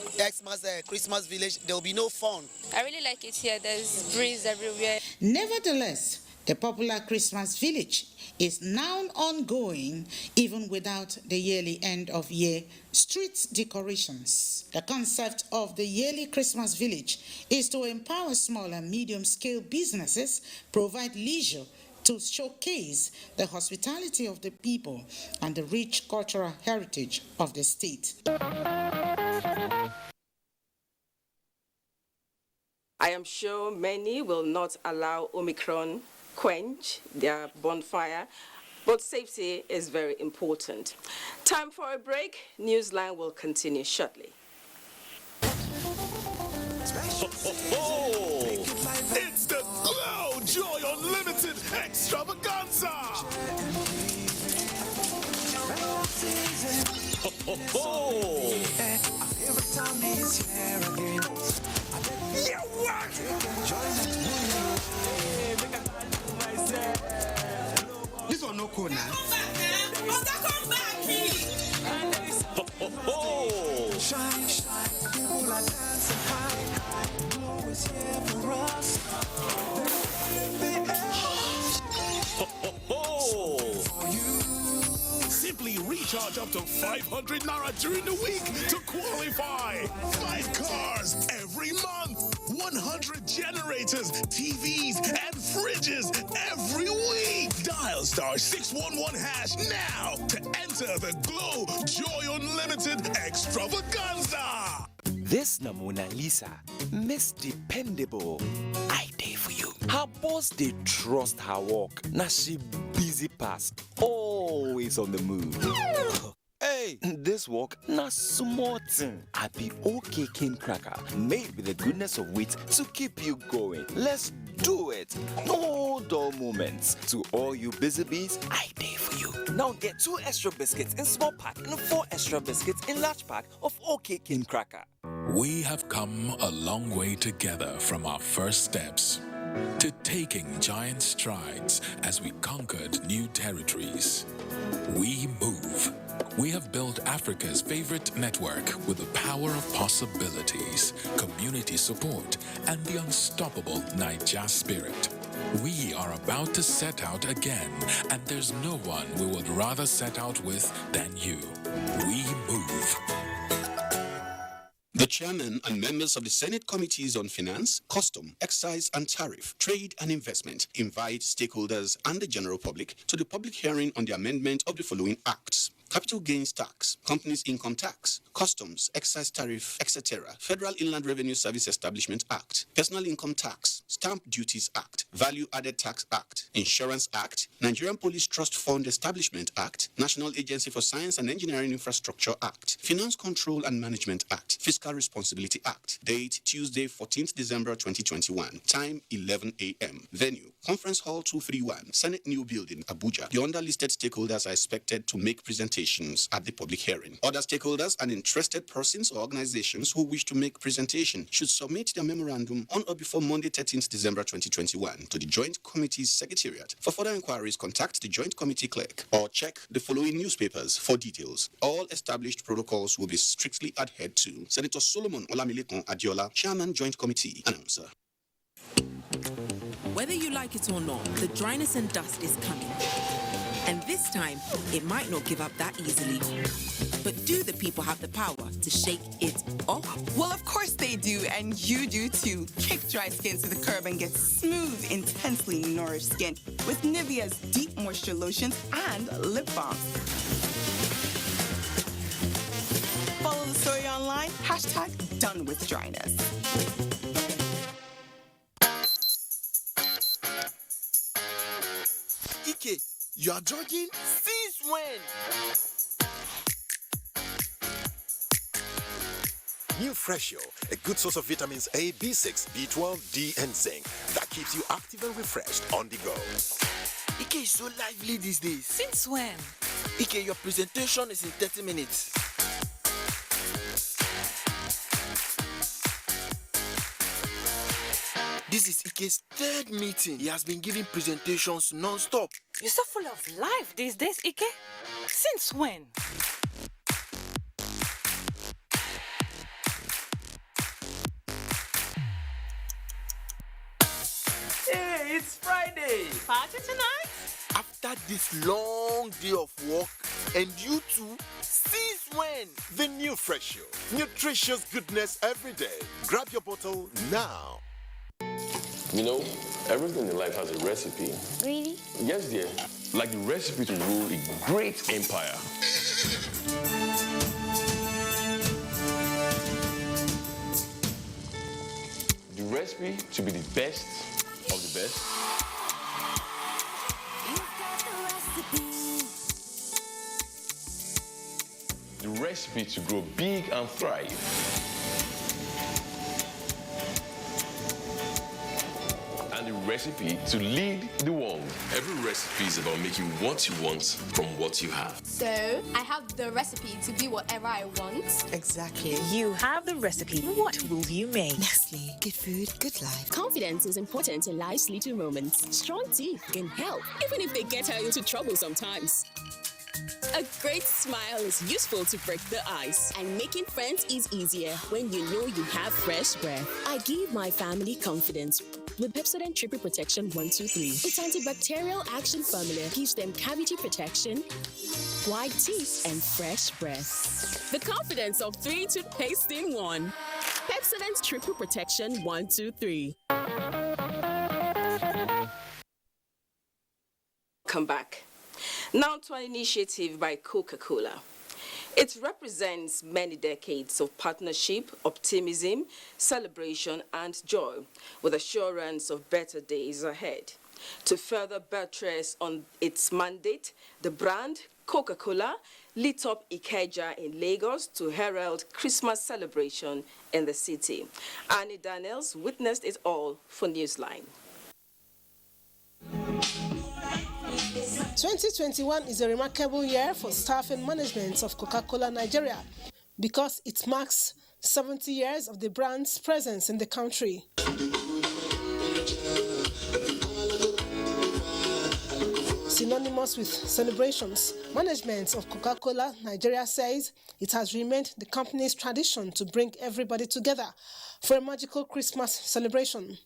Christmas village, there will be no fun. I really like it here. There's breeze everywhere. Nevertheless, the popular Christmas village is now ongoing even without the yearly end-of-year street decorations. The concept of the yearly Christmas village is to empower small and medium-scale businesses, provide leisure to showcase the hospitality of the people and the rich cultural heritage of the state. I am sure many will not allow Omicron quench their bonfire But safety is very important. Time for a break. Newsline will continue shortly. It's the Glow Joy Unlimited Extravaganza! Yeah, what? This one no cool now. Come back, Shine, shine, people are dancing high. Glow is here for us. Simply recharge up to 500 Naira during the week to qualify. 5 cars every month. 100 generators, TVs, and fridges every week. Dial *611# now to enter the Glow Joy Unlimited Extravaganza. This na Mona Lisa, Miss Dependable. I day for you. Her boss they trust her work. Now she busy pass, always on the move. Hey, this work na small thing. I be okay cane cracker, made with the goodness of wheat to keep you going. Let's do it. No dull moments. To all you busy bees, I day for you. Now get 2 extra biscuits in small pack and 4 extra biscuits in large pack of OK cane cracker. We have come a long way together from our first steps to taking giant strides as we conquered new territories. We move. We have built Africa's favorite network with the power of possibilities, community support, and the unstoppable Naija spirit. We are about to set out again, and there's no one we would rather set out with than you. We move. The chairman and members of the Senate Committees on Finance, Custom, Excise and Tariff, Trade and Investment invite stakeholders and the general public to the public hearing on the amendment of the following acts: Capital Gains Tax, Companies Income Tax, Customs, Excise Tariff, etc., Federal Inland Revenue Service Establishment Act, Personal Income Tax, Stamp Duties Act, Value Added Tax Act, Insurance Act, Nigerian Police Trust Fund Establishment Act, National Agency for Science and Engineering Infrastructure Act, Finance Control and Management Act, Fiscal Responsibility Act. Date Tuesday, 14th December 2021. Time 11 a.m. Venue Conference Hall 231, Senate New Building, Abuja. The underlisted stakeholders are expected to make presentations at the public hearing. Other stakeholders and interested persons or organizations who wish to make presentation should submit their memorandum on or before Monday, 13th December 2021 to the Joint Committee's Secretariat. For further inquiries, contact the Joint Committee clerk or check the following newspapers for details. All established protocols will be strictly adhered to. Senator Solomon Olamilekan Adiola, Chairman Joint Committee, announcer. Whether you like it or not, the dryness and dust is coming. And this time, it might not give up that easily. But do the people have the power to shake it off? Well, of course they do, and you do too. Kick dry skin to the curb and get smooth, intensely nourished skin with Nivea's deep moisture lotions and lip balms. Follow the story online, #DoneWithDryness. Ike, you are jogging since when? New Freshio, a good source of vitamins A, B6, B12, D, and zinc that keeps you active and refreshed on the go. Ike is so lively these days. Since when? Ike, your presentation is in 30 minutes. This is Ike's 3rd meeting. He has been giving presentations non-stop. You're so full of life these days, Ike. Since when? Hey, it's Friday. Party tonight? After this long day of work, and you too, since when? The New Freshio, nutritious goodness every day. Grab your bottle now. You know, everything in life has a recipe. Really? Yes, dear. Like the recipe to rule a great empire. The recipe to be the best of the best. The recipe to grow big and thrive. And the recipe to lead the world. Every recipe is about making what you want from what you have. So, I have the recipe to be whatever I want. Exactly. You have the recipe. What will you make? Nestle. Good food, good life. Confidence is important in life's little moments. Strong teeth can help, even if they get her into trouble sometimes. A great smile is useful to break the ice, and making friends is easier when you know you have fresh breath. I give my family confidence with Pepsodent Triple Protection 123. Its antibacterial action formula gives them cavity protection, white teeth, and fresh breath. The confidence of 3 toothpaste in 1. Pepsodent Triple Protection 123. Come back. Now to an initiative by Coca-Cola. It represents many decades of partnership, optimism, celebration, and joy, with assurance of better days ahead. To further buttress on its mandate, the brand Coca-Cola lit up Ikeja in Lagos to herald Christmas celebration in the city. Annie Daniels witnessed it all for Newsline. 2021 is a remarkable year for staff and management of Coca-Cola Nigeria because it marks 70 years of the brand's presence in the country. Synonymous with celebrations, management of Coca-Cola Nigeria says it has remained the company's tradition to bring everybody together for a magical Christmas celebration.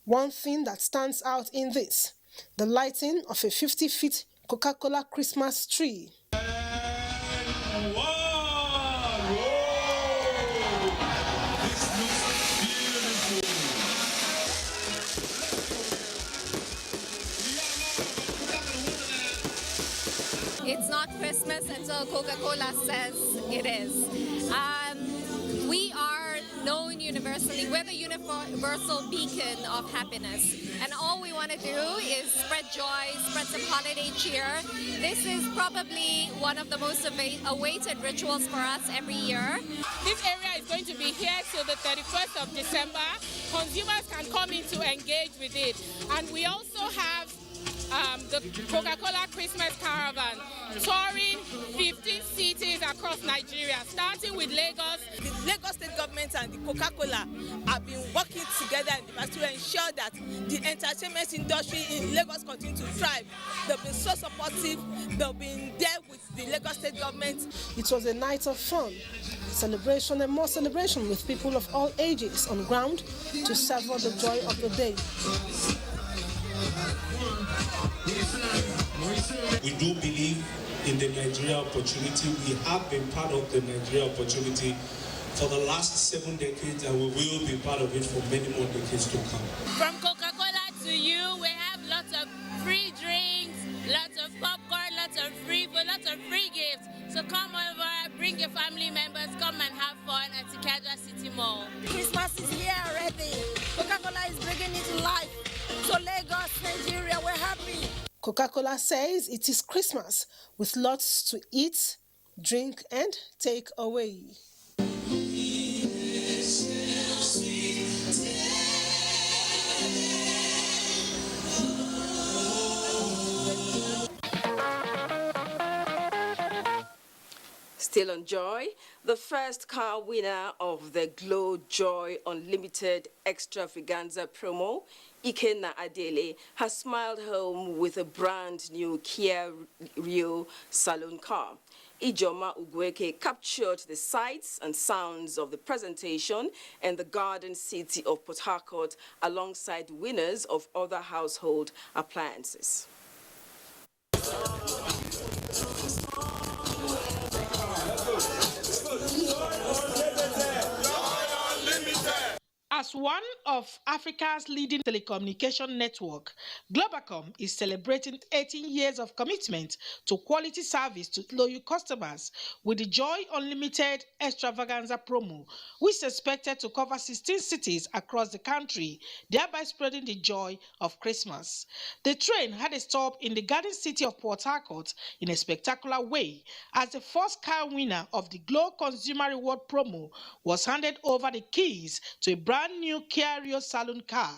One thing that stands out in this, the lighting of a 50-feet Coca-Cola Christmas tree. It's not Christmas until Coca-Cola says it is. We are known universally. We're the universal beacon of happiness. And all we want to do is spread joy, spread some holiday cheer. This is probably one of the most awaited rituals for us every year. This area is going to be here till the 31st of December. Consumers can come in to engage with it. And we also have the Coca-Cola Christmas Caravan, touring 15 cities across Nigeria, starting with Lagos. The Lagos State government and the Coca-Cola have been working together in the past to ensure that the entertainment industry in Lagos continues to thrive. They've been so supportive. They've been there with the Lagos State government. It was a night of fun, celebration and more celebration with people of all ages on ground to savor the joy of the day. We do believe in the Nigeria opportunity. We have been part of the Nigeria opportunity for the last 7 decades, and we will be part of it for many more decades to come. From Coca-Cola to you, we have lots of free drinks, lots of popcorn, lots of free food, lots of free gifts. So come over, bring your family members, come and have fun at Ikeja City Mall. Christmas is here already. Coca-Cola is bringing it to life. So Lagos, Nigeria, we're happy. Coca-Cola says it is Christmas with lots to eat, drink, and take away. Still on Joy, the first car winner of the Glow Joy Unlimited Extravaganza promo, Ikenna Adele, has smiled home with a brand new Kia Rio Saloon car. Ijoma Ugweke captured the sights and sounds of the presentation in the Garden City of Port Harcourt alongside winners of other household appliances. As one of Africa's leading telecommunication network, Globacom is celebrating 18 years of commitment to quality service to loyal customers with the Joy Unlimited Extravaganza promo, which is expected to cover 16 cities across the country, thereby spreading the joy of Christmas. The train had a stop in the Garden City of Port Harcourt in a spectacular way as the first car winner of the Glow Consumer Reward promo was handed over the keys to a brand new Kia Rio Saloon car,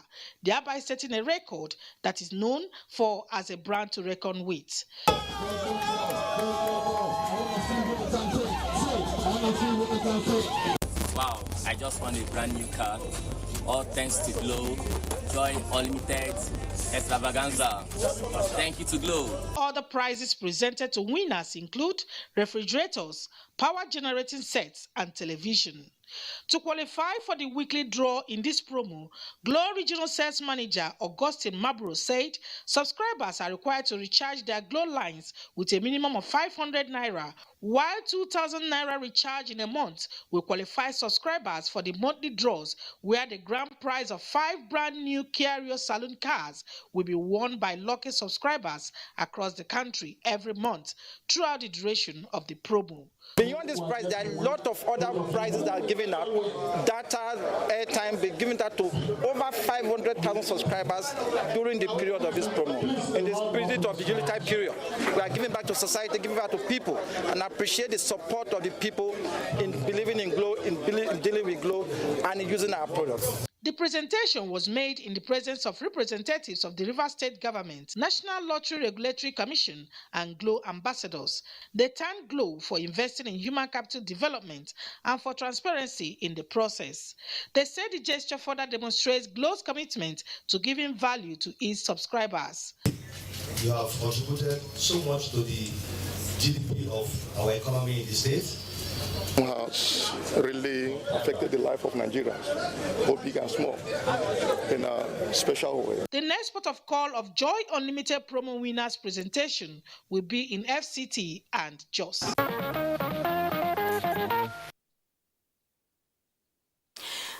thereby setting a record that is known for as a brand to reckon with. Wow, I just won a brand new car. All thanks to Glow, Joy Unlimited Extravaganza. Thank you to Glow. Other prizes presented to winners include refrigerators, power generating sets, and television. To qualify for the weekly draw in this promo, Glow Regional Sales Manager Augustine Mabro said subscribers are required to recharge their Glow lines with a minimum of 500 naira, while 2,000 naira recharge in a month will qualify subscribers for the monthly draws, where the grand prize of 5 brand new Kia Rio Saloon cars will be won by lucky subscribers across the country every month throughout the duration of the promo. Beyond this prize, there are a lot of other prizes that are given out. Data, airtime, be given that to over 500,000 subscribers during the period of this promo. In the spirit of the Yuletide period, we are giving back to society, giving back to people, and I appreciate the support of the people in believing in Glow, in dealing with Glow, and in using our products. The presentation was made in the presence of representatives of the Rivers State Government, National Lottery Regulatory Commission, and Glow ambassadors. They thanked Glow for investing in human capital development and for transparency in the process. They said the gesture further demonstrates Glow's commitment to giving value to its subscribers. You have contributed so much to the GDP of our economy in the state. Has really affected the life of Nigerians, both big and small, in a special way. The next port of call of Joy Unlimited promo winners presentation will be in FCT and Jos.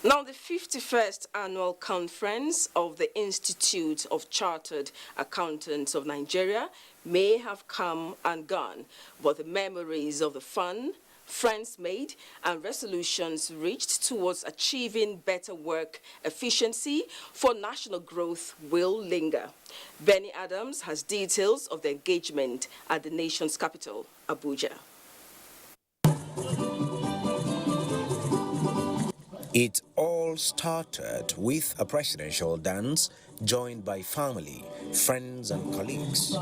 Now, the 51st Annual Conference of the Institute of Chartered Accountants of Nigeria may have come and gone, but the memories of the fun, friends made, and resolutions reached towards achieving better work efficiency for national growth will linger. Benny Adams has details of the engagement at the nation's capital, Abuja. It all started with a presidential dance joined by family, friends, and colleagues.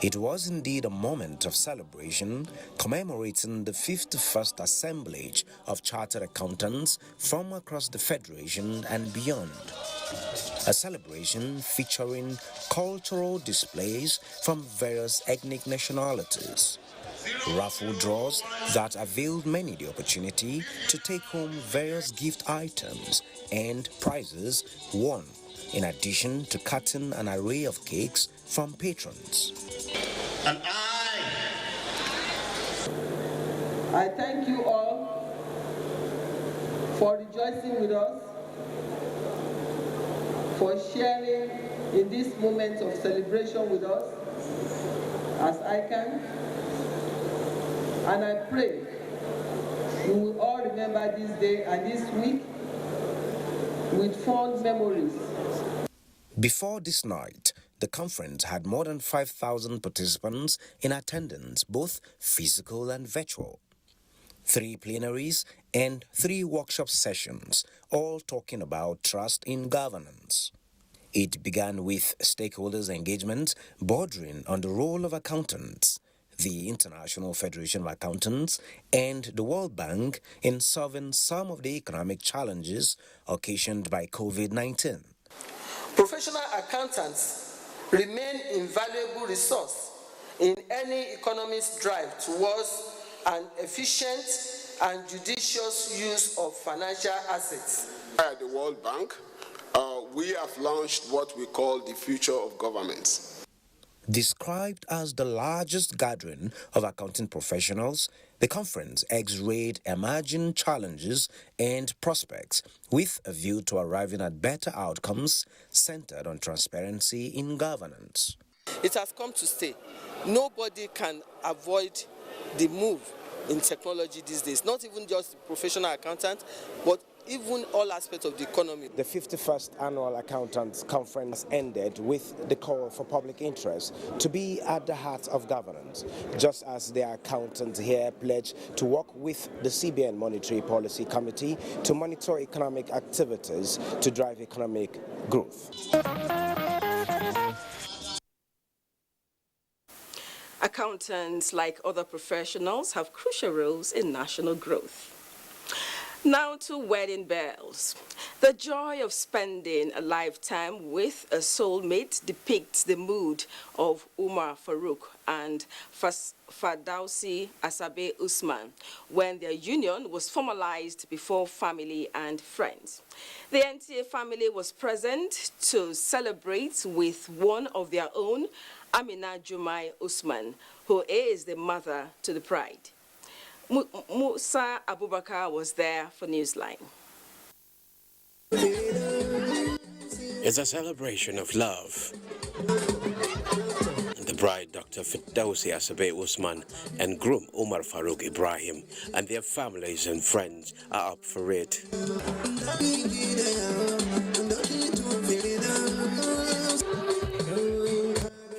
It was indeed a moment of celebration commemorating the 51st assemblage of chartered accountants from across the Federation and beyond. A celebration featuring cultural displays from various ethnic nationalities, raffle draws that availed many the opportunity to take home various gift items and prizes won, in addition to cutting an array of cakes from patrons. And I thank you all for rejoicing with us, for sharing in this moment of celebration with us as I can. And I pray you will all remember this day and this week with fond memories. Before this night, the conference had more than 5,000 participants in attendance, both physical and virtual. 3 plenaries and 3 workshop sessions, all talking about trust in governance. It began with stakeholders' engagement bordering on the role of accountants, the International Federation of Accountants, and the World Bank in solving some of the economic challenges occasioned by COVID-19. Professional accountants remain invaluable resource in any economist's drive towards an efficient and judicious use of financial assets. At the World Bank, we have launched what we call the Future of Governments. Described as the largest gathering of accounting professionals, the conference x-rayed emerging challenges and prospects with a view to arriving at better outcomes centered on transparency in governance. It has come to stay. Nobody can avoid the move in technology these days, not even just professional accountants, but even all aspects of the economy. The 51st Annual Accountants Conference ended with the call for public interest to be at the heart of governance, just as the accountants here pledged to work with the CBN Monetary Policy Committee to monitor economic activities to drive economic growth. Accountants, like other professionals, have crucial roles in national growth. Now to wedding bells. The joy of spending a lifetime with a soulmate depicts the mood of Umar Farouk and Fadausi Asabe Usman when their union was formalized before family and friends. The NTA family was present to celebrate with one of their own, Amina Jumai Usman, who is the mother to the bride. Musa Abubakar was there for Newsline. It's a celebration of love. The bride, Dr. Fidausi Asabe Usman, and groom Umar Farouk Ibrahim and their families and friends are up for it.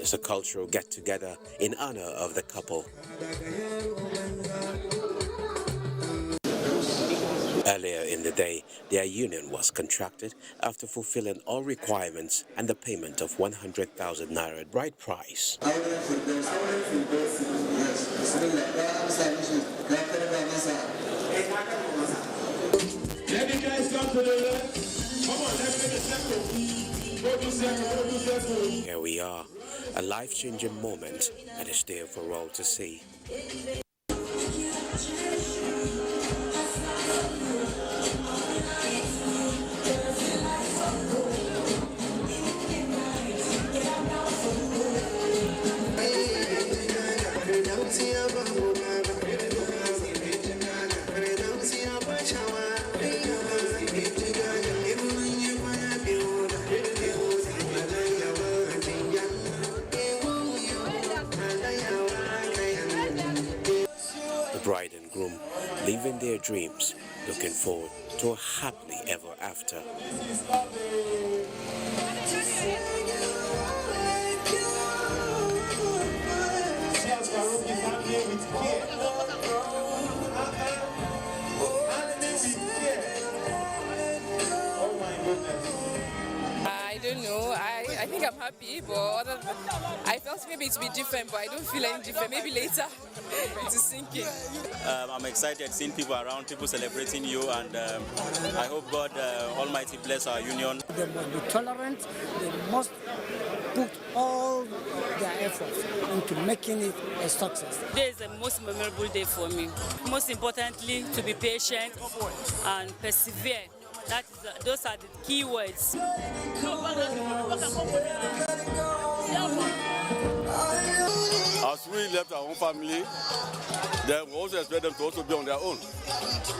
It's a cultural get-together in honor of the couple. Earlier in the day, their union was contracted after fulfilling all requirements and the payment of 100,000 naira bride price. Here we are, a life-changing moment that is there for all to see. Bride and groom living their dreams, looking forward to a happily ever after. I don't know. I think I'm happy, but I felt maybe it would be different, but I don't feel any different. Maybe later it is sinking. I'm excited seeing people around, people celebrating you, and I hope God Almighty bless our union. They must be tolerant. They must put all their efforts into making it a success. Today is the most memorable day for me. Most importantly, to be patient and persevere. Those are the key words. As we left our own family, then we also expect them to also be on their own.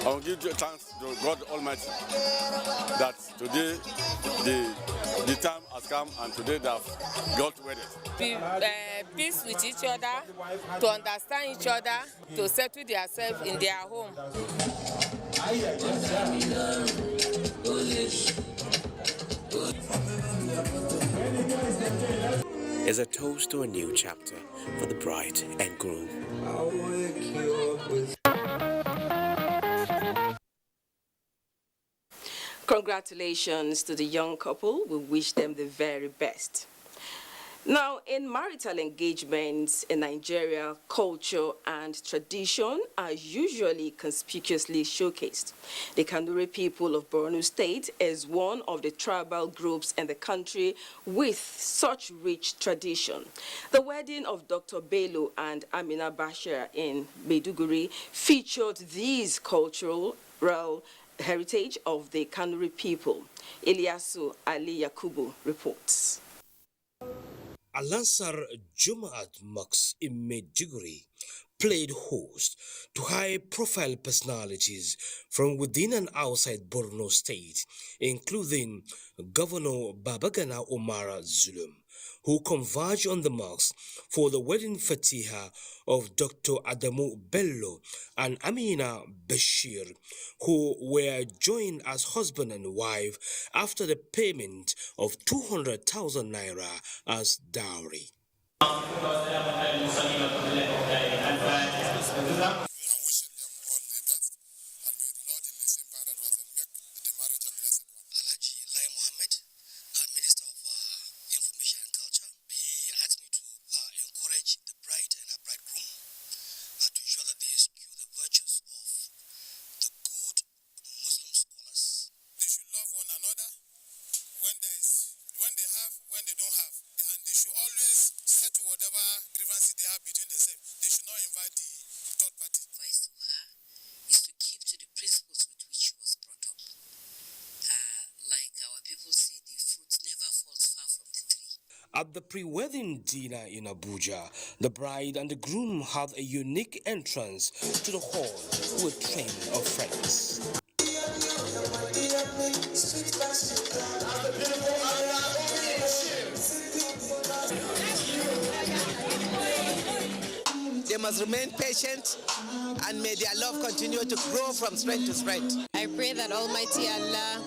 I will give a chance to God Almighty that today the time has come and today they have got wedded. Be peace with each other, to understand each other, to settle themselves in their home. Is a toast to a new chapter for the bride and groom. Congratulations to the young couple. We wish them the very best. Now, in marital engagements in Nigeria, culture and tradition are usually conspicuously showcased. The Kanuri people of Borno State is one of the tribal groups in the country with such rich tradition. The wedding of Dr. Bello and Amina Bashir in Maiduguri featured these cultural heritage of the Kanuri people. Ilyasu Ali Yakubu reports. Al-Ansar Jumaat Mosque in Maiduguri played host to high-profile personalities from within and outside Borno State, including Governor Babagana Omara Zulum, who converged on the mosque for the wedding fatiha of Dr. Adamu Bello and Amina Bashir, who were joined as husband and wife after the payment of 200,000 naira as dowry. At the pre-wedding dinner in Abuja, the bride and the groom had a unique entrance to the hall with a train of friends. They must remain patient and may their love continue to grow from strength to strength. I pray that Almighty Allah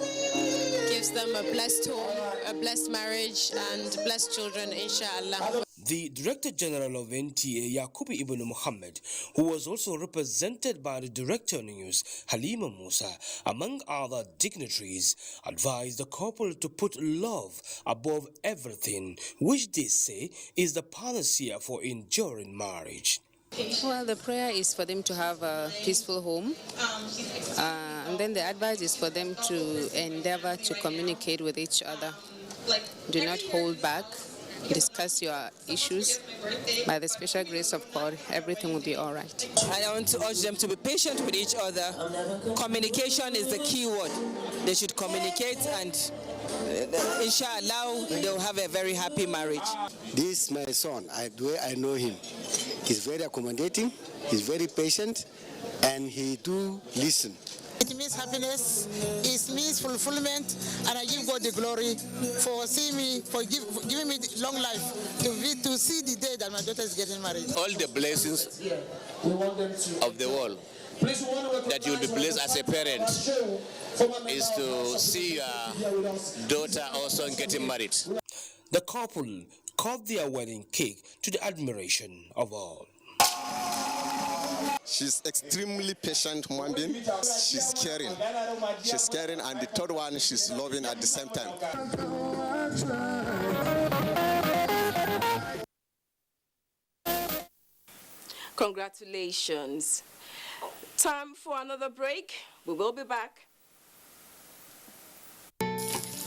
gives them a blessed home, a blessed marriage, and blessed children, inshallah. The Director General of NTA, Yakubu Ibn Muhammad, who was also represented by the Director News, Halima Musa, among other dignitaries, advised the couple to put love above everything, which they say is the panacea for enduring marriage. Well, the prayer is for them to have a peaceful home, and then the advice is for them to endeavor to communicate with each other. Do not hold back. Discuss your issues. By the special grace of God, everything will be all right. I want to urge them to be patient with each other. Communication is the key word. They should communicate, and inshallah, they'll have a very happy marriage. This is my son. The way I know him, he's very accommodating, he's very patient, and he do listen. It means happiness, it means fulfillment, and I give God the glory for seeing me, for giving me long life to see the day that my daughter is getting married. All the blessings of the world that you will be blessed as a parent is to see your daughter also getting married. The couple cut their wedding cake to the admiration of all. She's extremely patient human being. She's caring. She's caring, and the third one, she's loving at the same time. Congratulations. Time for another break. We will be back.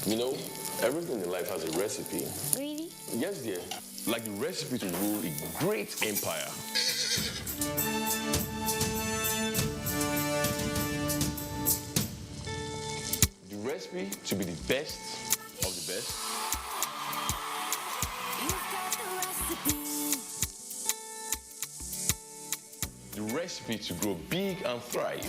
You know, everything in life has a recipe. Really? Yes, dear. Like the recipe to rule a great empire. The recipe to be the best of the best. The recipe to grow big and thrive.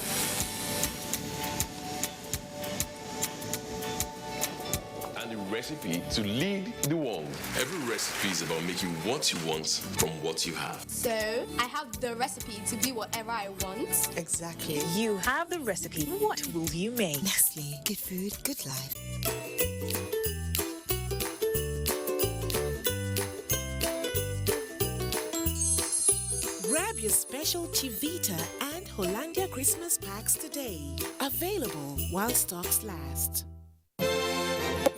And the recipe to lead the world. Every recipe is about making what you want from what you have. So, I have the recipe to be whatever I want. Exactly. You have the recipe. What will you make? Nestle. Good food, good life. Grab your special Chivita and Hollandia Christmas packs today. Available while stocks last.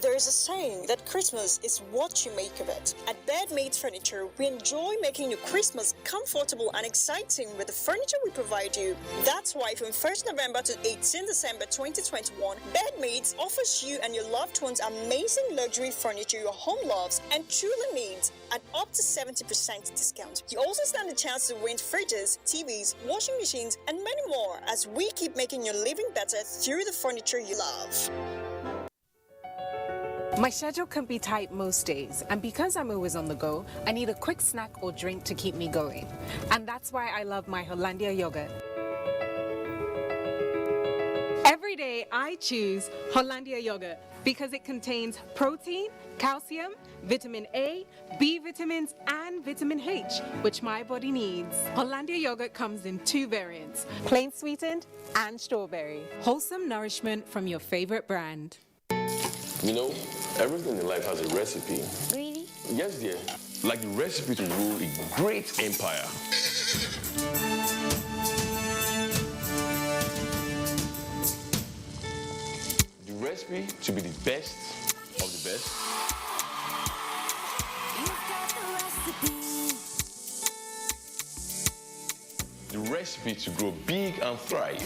There There's a saying that Christmas is what you make of it. At Bedmates Furniture, we enjoy making your Christmas comfortable and exciting with the furniture we provide you. That's why from 1st November to 18 December 2021, Bedmates offers you and your loved ones amazing luxury furniture your home loves and truly needs at up to 70% discount. You also stand a chance to win fridges, TVs, washing machines, and many more as we keep making your living better through the furniture you love. My schedule can be tight most days, and because I'm always on the go, I need a quick snack or drink to keep me going. And that's why I love my Hollandia yogurt. Every day I choose Hollandia yogurt because it contains protein, calcium, vitamin A, B vitamins, and vitamin H, which my body needs. Hollandia yogurt comes in 2 variants, plain sweetened and strawberry. Wholesome nourishment from your favorite brand. You know, everything in life has a recipe. Really? Yes, dear. Like the recipe to rule a great empire. The recipe to be the best of the best. The recipe to grow big and thrive.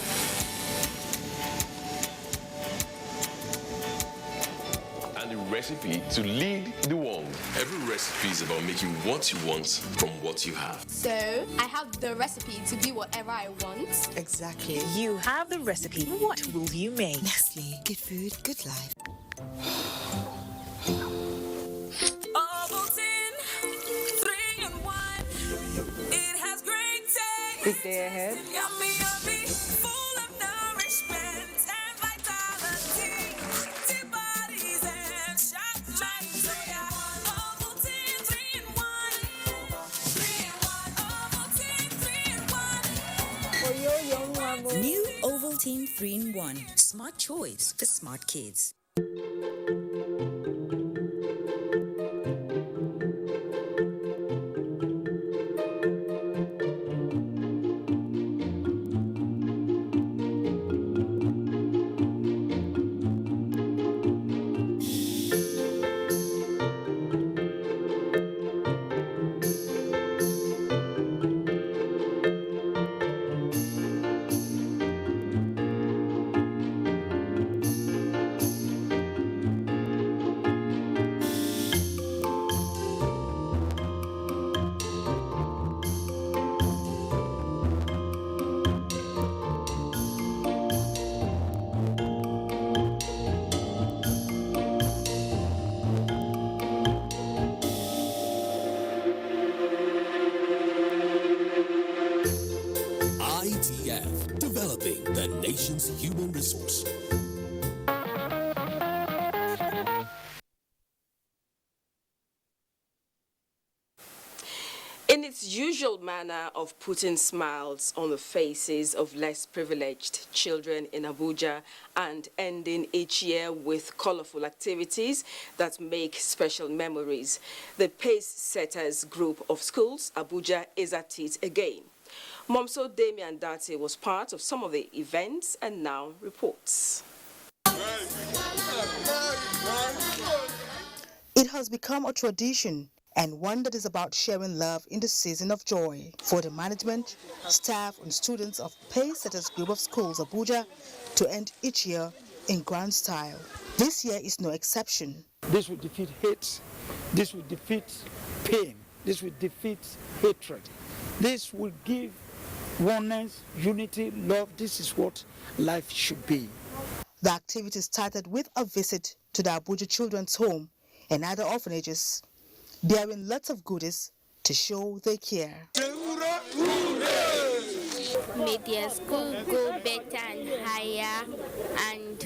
And the recipe to lead the world. Every recipe is about making what you want from what you have. So, I have the recipe to be whatever I want. Exactly. You have the recipe. What will you make? Nestle. Good food, good life. Big day ahead. Full of nourishment and vitality. Antibodies and shot lights. Ovaltine 3-in-1. 3-in-1. Ovaltine 3-in-1. New Ovaltine 3-in-1. Smart choice for smart kids. Developing the nation's human resource. In its usual manner of putting smiles on the faces of less privileged children in Abuja and ending each year with colorful activities that make special memories, the Pace Setters group of schools, Abuja, is at it again. Momso Damian Dati was part of some of the events and now reports. It has become a tradition and one that is about sharing love in the season of joy for the management, staff and students of Pace Setters Group of Schools Abuja to end each year in grand style. This year is no exception. This will defeat hate, this will defeat pain, this will defeat hatred. This will give oneness, unity, love. This is what life should be. The activity started with a visit to the Abuja Children's Home and other orphanages, bearing lots of goodies to show they care. May their school go better and higher, and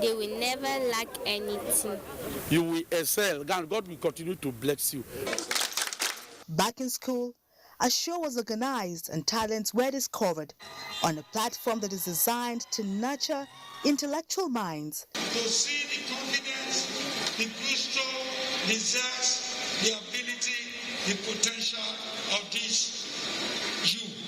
they will never lack anything. You will excel, and God will continue to bless you. Back in school, a show was organized and talents were discovered on a platform that is designed to nurture intellectual minds. To see the confidence, the gusto, the zest, the ability, the potential of this youth.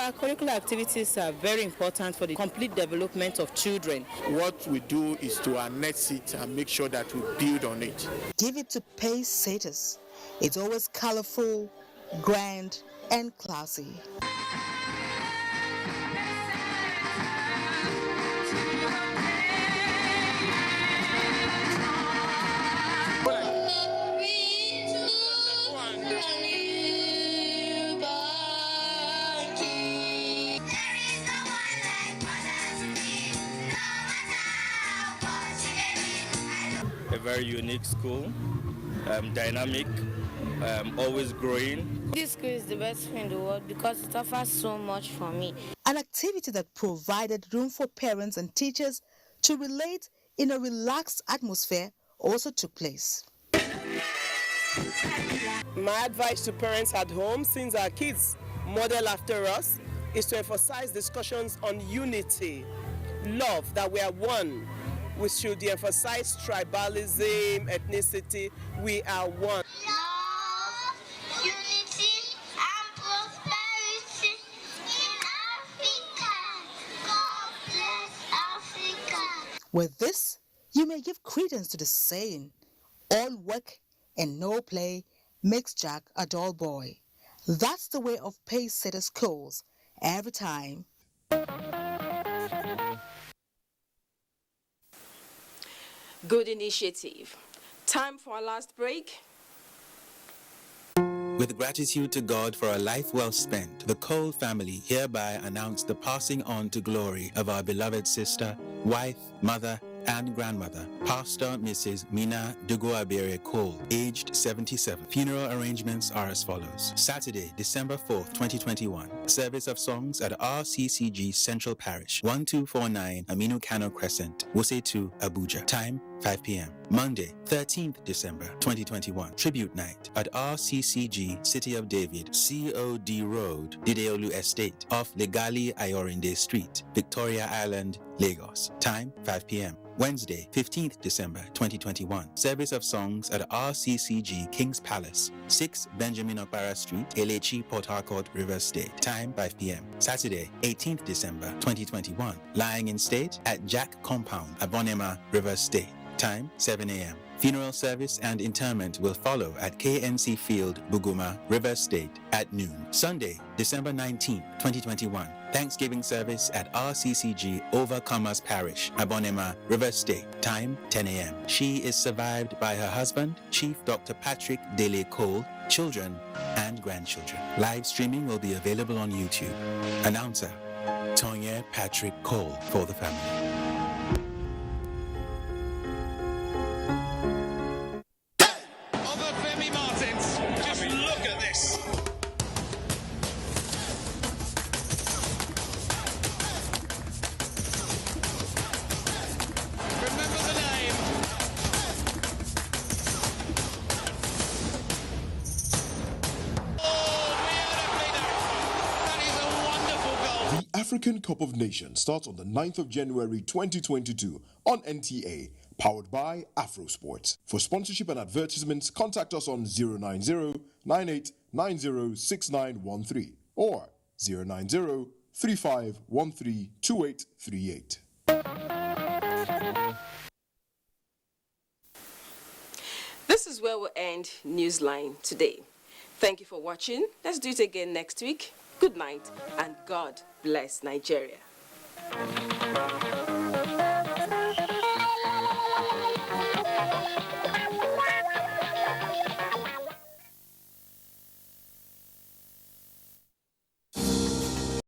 Extracurricular activities are very important for the complete development of children. What we do is to annex it and make sure that we build on it. Give it to pace setters. It's always colorful, grand, and classy. A very unique school, dynamic, always growing. This school is the best school in the world because it offers so much for me. An activity that provided room for parents and teachers to relate in a relaxed atmosphere also took place. My advice to parents at home, since our kids model after us, is to emphasize discussions on unity, love, that we are one. We should emphasize tribalism, ethnicity. We are one. Love, unity, and prosperity in Africa. God bless Africa. With this, you may give credence to the saying, all work and no play makes Jack a dull boy. That's the way of pace setter schools every time. Good initiative. Time for our last break. With gratitude to God for a life well spent, the Cole family hereby announce the passing on to glory of our beloved sister, wife, mother, and grandmother, Pastor Mrs. Mina Duguabere Cole, aged 77. Funeral arrangements are as follows. Saturday, December 4th, 2021. Service of songs at RCCG Central Parish, 1249 Aminu Kano Crescent, Wuse 2, Abuja. Time, 5 p.m. Monday, 13th December 2021, Tribute Night at RCCG City of David, COD Road, Dideolu Estate, off Legali Ayorinde Street, Victoria Island, Lagos. Time, 5 p.m. Wednesday, 15th December 2021, Service of Songs at RCCG King's Palace, 6 Benjamin Okpara Street, Elechi, Port Harcourt, Rivers State. Time, 5 p.m. Saturday, 18th December 2021, Lying in State at Jack Compound, Abonema, Rivers State. Time, 7 a.m. Funeral service and interment will follow at KNC Field, Buguma, Rivers State at noon. Sunday, December 19, 2021, Thanksgiving service at RCCG Overcomers Parish, Abonema, Rivers State. Time, 10 a.m. She is survived by her husband, Chief Dr. Patrick Dele Cole, children and grandchildren. Live streaming will be available on YouTube. Announcer, Tonya Patrick Cole for the family. African Cup of Nations starts on the 9th of January 2022 on NTA, powered by Afrosports. For sponsorship and advertisements, contact us on 090-9890-6913 or 090-3513-2838. This is where we'll end Newsline today. Thank you for watching. Let's do it again next week. Good night and God bless Nigeria.